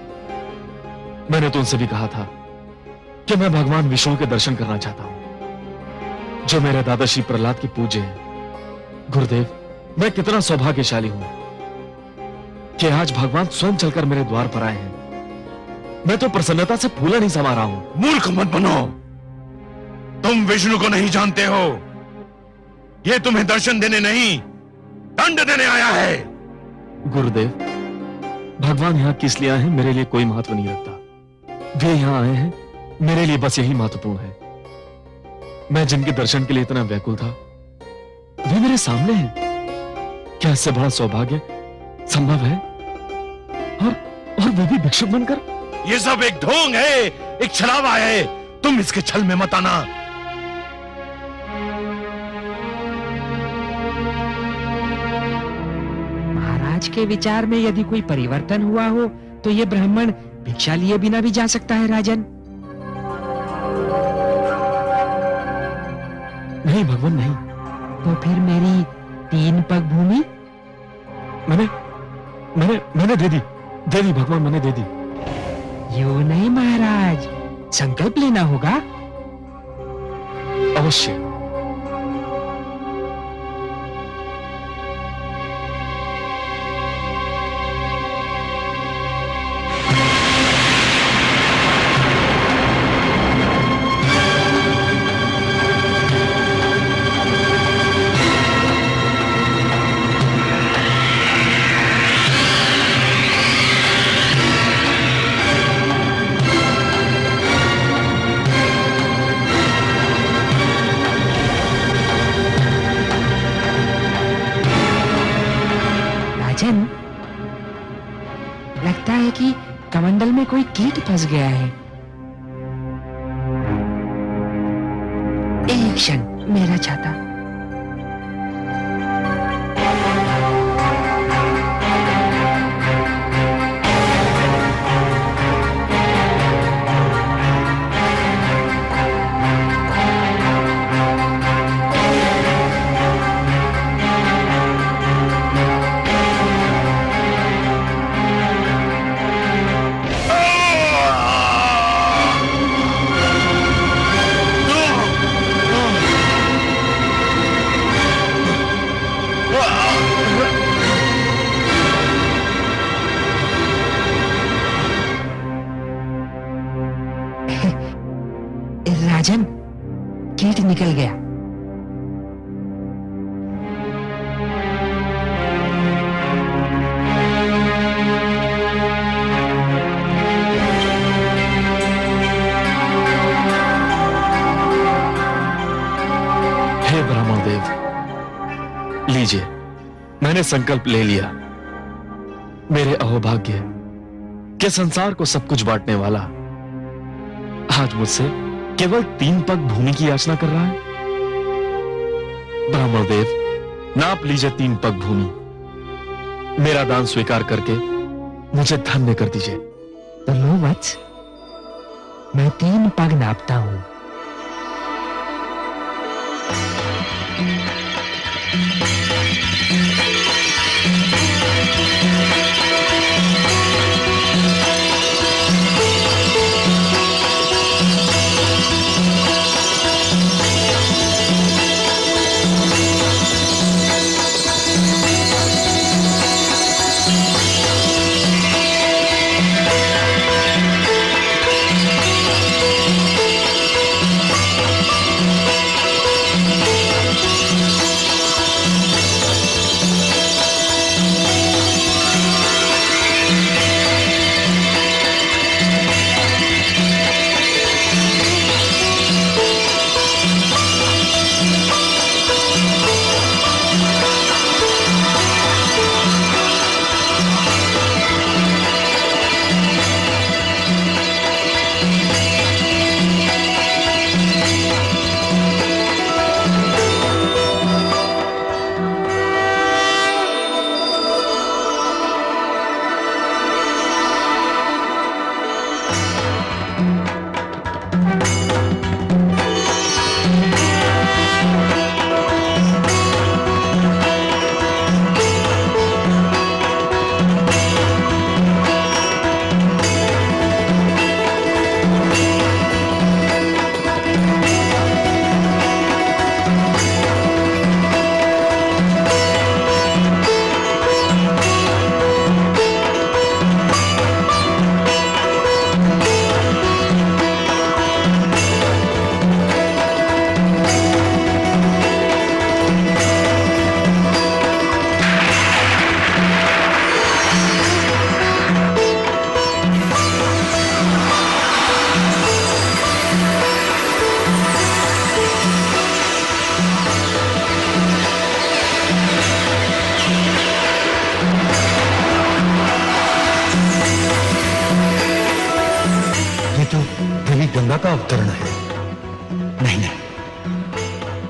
मैंने तो उनसे भी कहा था कि मैं भगवान विष्णु के दर्शन करना चाहता हूं, जो मेरे दादा श्री प्रहलाद की पूज्य हैं। गुरुदेव, मैं कितना सौभाग्यशाली हूं कि आज भगवान स्वयं चलकर मेरे द्वार पर आए हैं। मैं तो प्रसन्नता से फूला नहीं समा रहा हूं। मूर्ख मत बनो, तुम विष्णु को नहीं जानते हो। ये तुम्हें दर्शन देने नहीं, दंड देने आया है। गुरुदेव, भगवान यहां किस लिए आए हैं मेरे लिए कोई महत्व नहीं रखता। वे यहां आए हैं मेरे लिए बस यही महत्वपूर्ण है। मैं जिनके दर्शन के लिए इतना व्याकुल था, वे मेरे सामने हैं। क्या इससे बड़ा सौभाग्य संभव है? और वे भी भिक्षुक बनकर? ये सब एक ढोंग है, एक छलावा है। तुम इसके छल में मत आना। महाराज के विचार में यदि कोई परिवर्तन हुआ हो तो ये ब्राह्मण भिक्षा लिए बिना भी जा सकता है। राजन, नहीं भगवान, नहीं। तो फिर मेरी 3 पग भूमि? मैंने दे दी भगवान, मैंने दे दी। यूं नहीं महाराज, संकल्प लेना होगा। अवश्य। राजन, लगता है कि कमंडल में कोई कीट फंस गया है। एक क्षण, मेरा छाता। राजन, कीट निकल गया। हे ब्राह्मण देव, लीजिए, मैंने संकल्प ले लिया। मेरे अहोभाग्य के संसार को सब कुछ बांटने वाला आज मुझसे केवल 3 पग भूमि की याचना कर रहा है। ब्राह्मण देव, नाप लीजिए 3 पग भूमि। मेरा दान स्वीकार करके मुझे धन्य कर दीजिए। तो लो वत्स, मैं 3 पग नापता हूं। गंगा का अवतरण है। नहीं नहीं,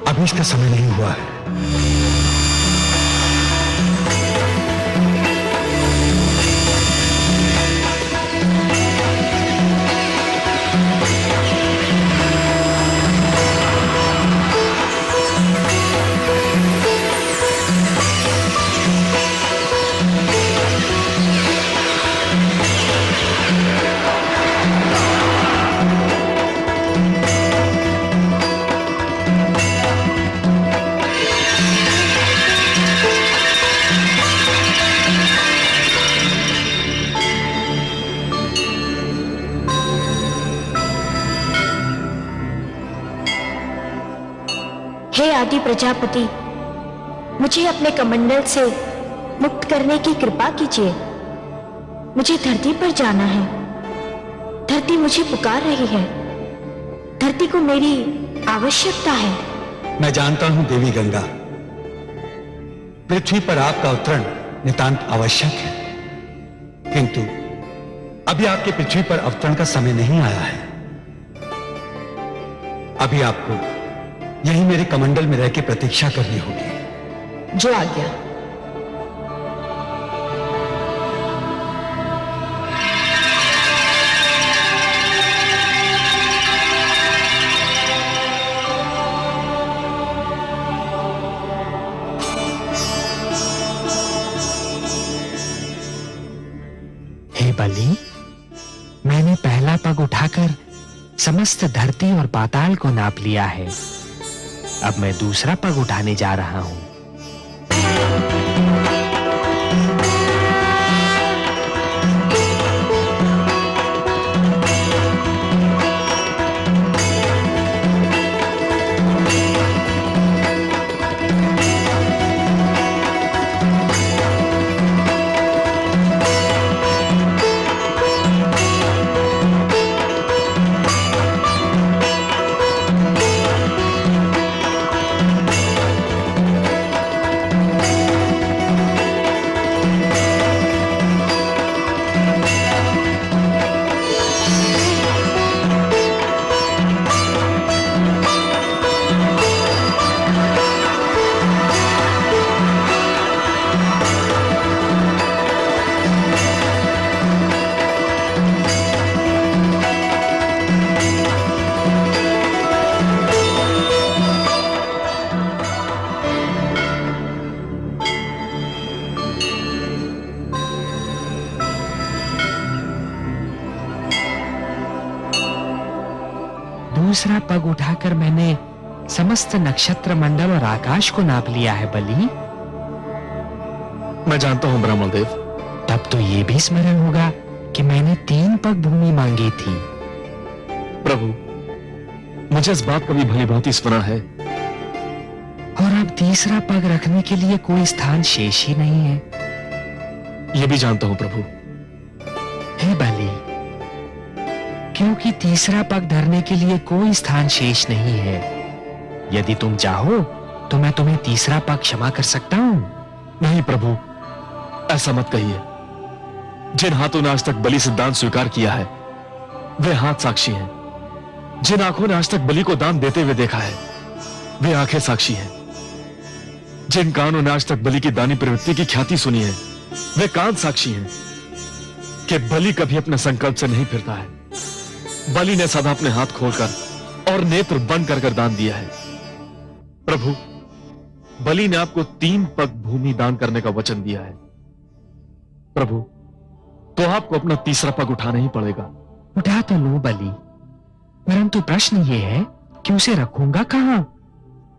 अभी इसका समय नहीं हुआ है। हे आदि प्रजापति, मुझे अपने कमंडल से मुक्त करने की कृपा कीजिए। मुझे धरती पर जाना है। धरती मुझे पुकार रही है। धरती को मेरी आवश्यकता है। मैं जानता हूं देवी गंगा, पृथ्वी पर आपका अवतरण नितांत आवश्यक है, किंतु अभी आपके पृथ्वी पर अवतरण का समय नहीं आया है। अभी आपको यही मेरे कमंडल में रह के प्रतीक्षा करनी होगी। जो आज्ञा। हे बलि, मैंने पहला पग उठाकर समस्त धरती और पाताल को नाप लिया है। अब मैं दूसरा पग उठाने जा रहा हूं। दूसरा पग उठाकर मैंने समस्त नक्षत्र मंडल और आकाश को नाप लिया है बलि। मैं जानता हूं ब्राह्मण देव। तब तो ये भी स्मरण होगा कि मैंने 3 पग भूमि मांगी थी। प्रभु, मुझे इस बात का भी भली भांति स्मरण है। और अब तीसरा पग रखने के लिए कोई स्थान शेष ही नहीं है। यह भी जानता हूं प्रभु। हे बलि, क्योंकि तीसरा पग धरने के लिए कोई स्थान शेष नहीं है। यदि तुम चाहो तो मैं तुम्हें तीसरा पग क्षमा कर सकता हूं। नहीं प्रभु, ऐसा मत कहिए। जिन हाथों ने आज तक बलि सिद्धांत स्वीकार किया है वे हाथ साक्षी हैं। जिन आंखों ने आज तक बलि को दान देते हुए देखा है वे आंखें साक्षी हैं। जिन कानों ने आज तक बलि की दानी प्रवृत्ति की ख्याति सुनी है वे कान साक्षी हैं कि बलि कभी अपने संकल्प से नहीं फिरता है। बलि ने सदा अपने हाथ खोलकर और नेत्र बंद कर दान दिया है। प्रभु, बलि ने आपको 3 पग भूमि दान करने का वचन दिया है। प्रभु, तो आपको अपना तीसरा पग उठाना ही पड़ेगा। उठा तो लो बलि, परंतु प्रश्न ये है कि उसे रखूंगा कहां?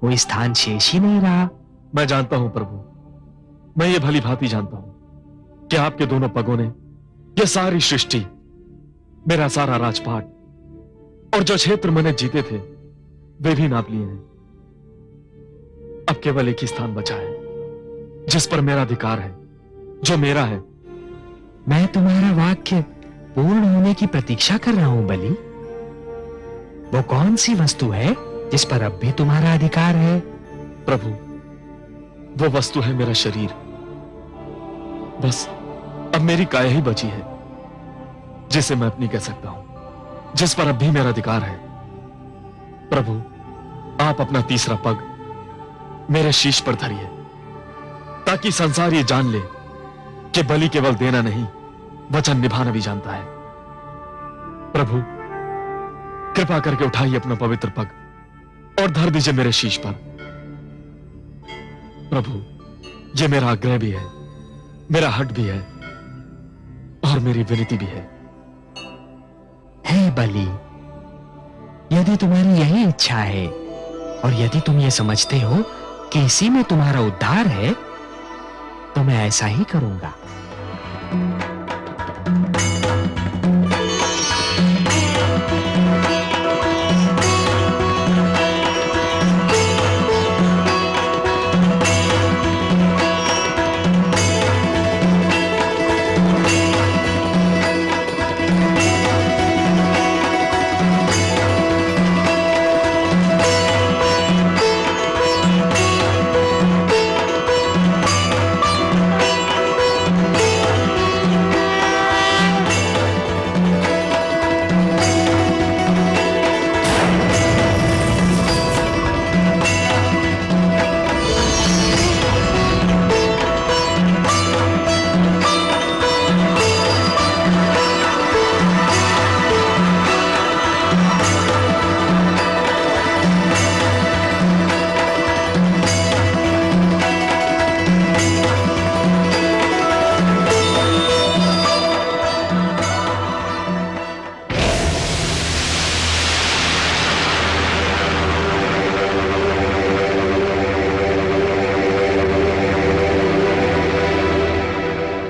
कोई स्थान शेष ही नहीं रहा। मैं जानता हूं प्रभु, मैं ये भली भांति जानता हूं कि आपके दोनों पगों ने यह सारी सृष्टि, मेरा सारा राजपाट और जो क्षेत्र मैंने जीते थे वे भी नाप लिए हैं। अब केवल एक ही स्थान बचा है जिस पर मेरा अधिकार है, जो मेरा है। मैं तुम्हारा वाक्य पूर्ण होने की प्रतीक्षा कर रहा हूं बलि। वो कौन सी वस्तु है जिस पर अब भी तुम्हारा अधिकार है? प्रभु, वो वस्तु है मेरा शरीर। बस अब मेरी काया ही बची है जिसे मैं अपनी कह सकता हूं, जिस पर अब भी मेरा अधिकार है। प्रभु, आप अपना तीसरा पग मेरे शीश पर धरिए ताकि संसार ये जान ले कि बलि केवल देना नहीं वचन निभाना भी जानता है। प्रभु, कृपा करके उठाइए अपना पवित्र पग और धर दीजिए मेरे शीश पर। प्रभु, यह मेरा आग्रह भी है, मेरा हट भी है और मेरी विनती भी है। हे बलि, यदि तुम्हारी यही इच्छा है और यदि तुम ये समझते हो कि इसी में तुम्हारा उद्धार है तो मैं ऐसा ही करूंगा।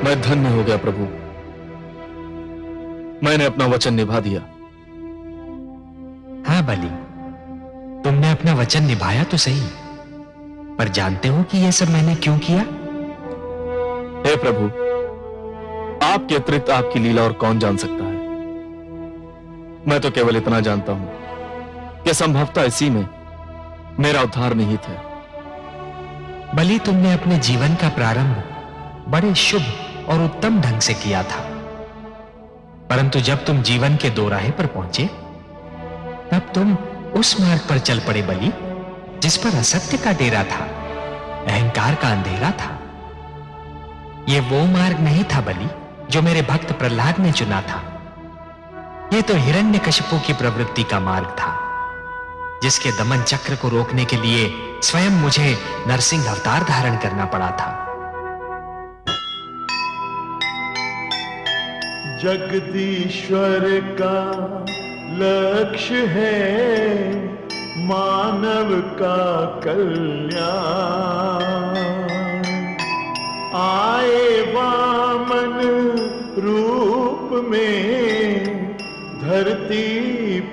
मैं धन्य हो गया प्रभु। मैंने अपना वचन निभा दिया। हाँ बलि, तुमने अपना वचन निभाया तो सही, पर जानते हो कि यह सब मैंने क्यों किया? हे प्रभु, आपके अतिरिक्त आपकी लीला और कौन जान सकता है। मैं तो केवल इतना जानता हूं कि संभवतः इसी में मेरा उद्धार निहित है। बलि, तुमने अपने जीवन का प्रारंभ बड़े शुभ और उत्तम ढंग से किया था, परंतु जब तुम जीवन के दोराहे पर पहुंचे, तब तुम उस मार्ग पर चल पड़े बलि, जिस पर असत्य का डेरा था, अहंकार का अंधेरा था। यह वो मार्ग नहीं था बलि जो मेरे भक्त प्रहलाद ने चुना था। यह तो हिरण्यकशिपु की प्रवृत्ति का मार्ग था, जिसके दमन चक्र को रोकने के लिए स्वयं मुझे नरसिंह अवतार धारण करना पड़ा था। जगदीश्वर का लक्ष्य है मानव का कल्याण। आए वामन रूप में धरती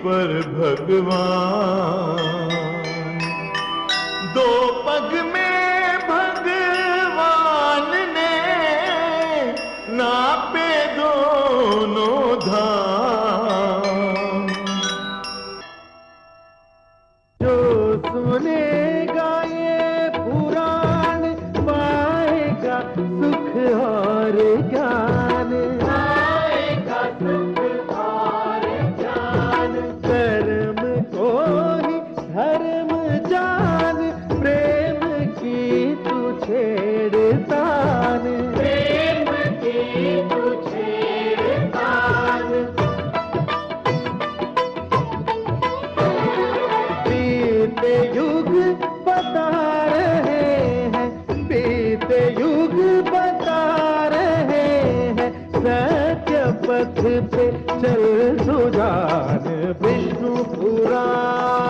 पर भगवान। दो पग में भगवान ने नापे दोनों धाम। जो सुनेगा ये पुराण पाएगा सुख और ज्ञान। पाएगा सुख और ज्ञान। कर्म को ही धर्म जान, प्रेम की तू छेड़तान। प्रेम की तू छेड़तान। बीते युग बता रहे हैं, बीते युग बता रहे हैं, सत्य पथ पे चल सुजान। विष्णु पुराण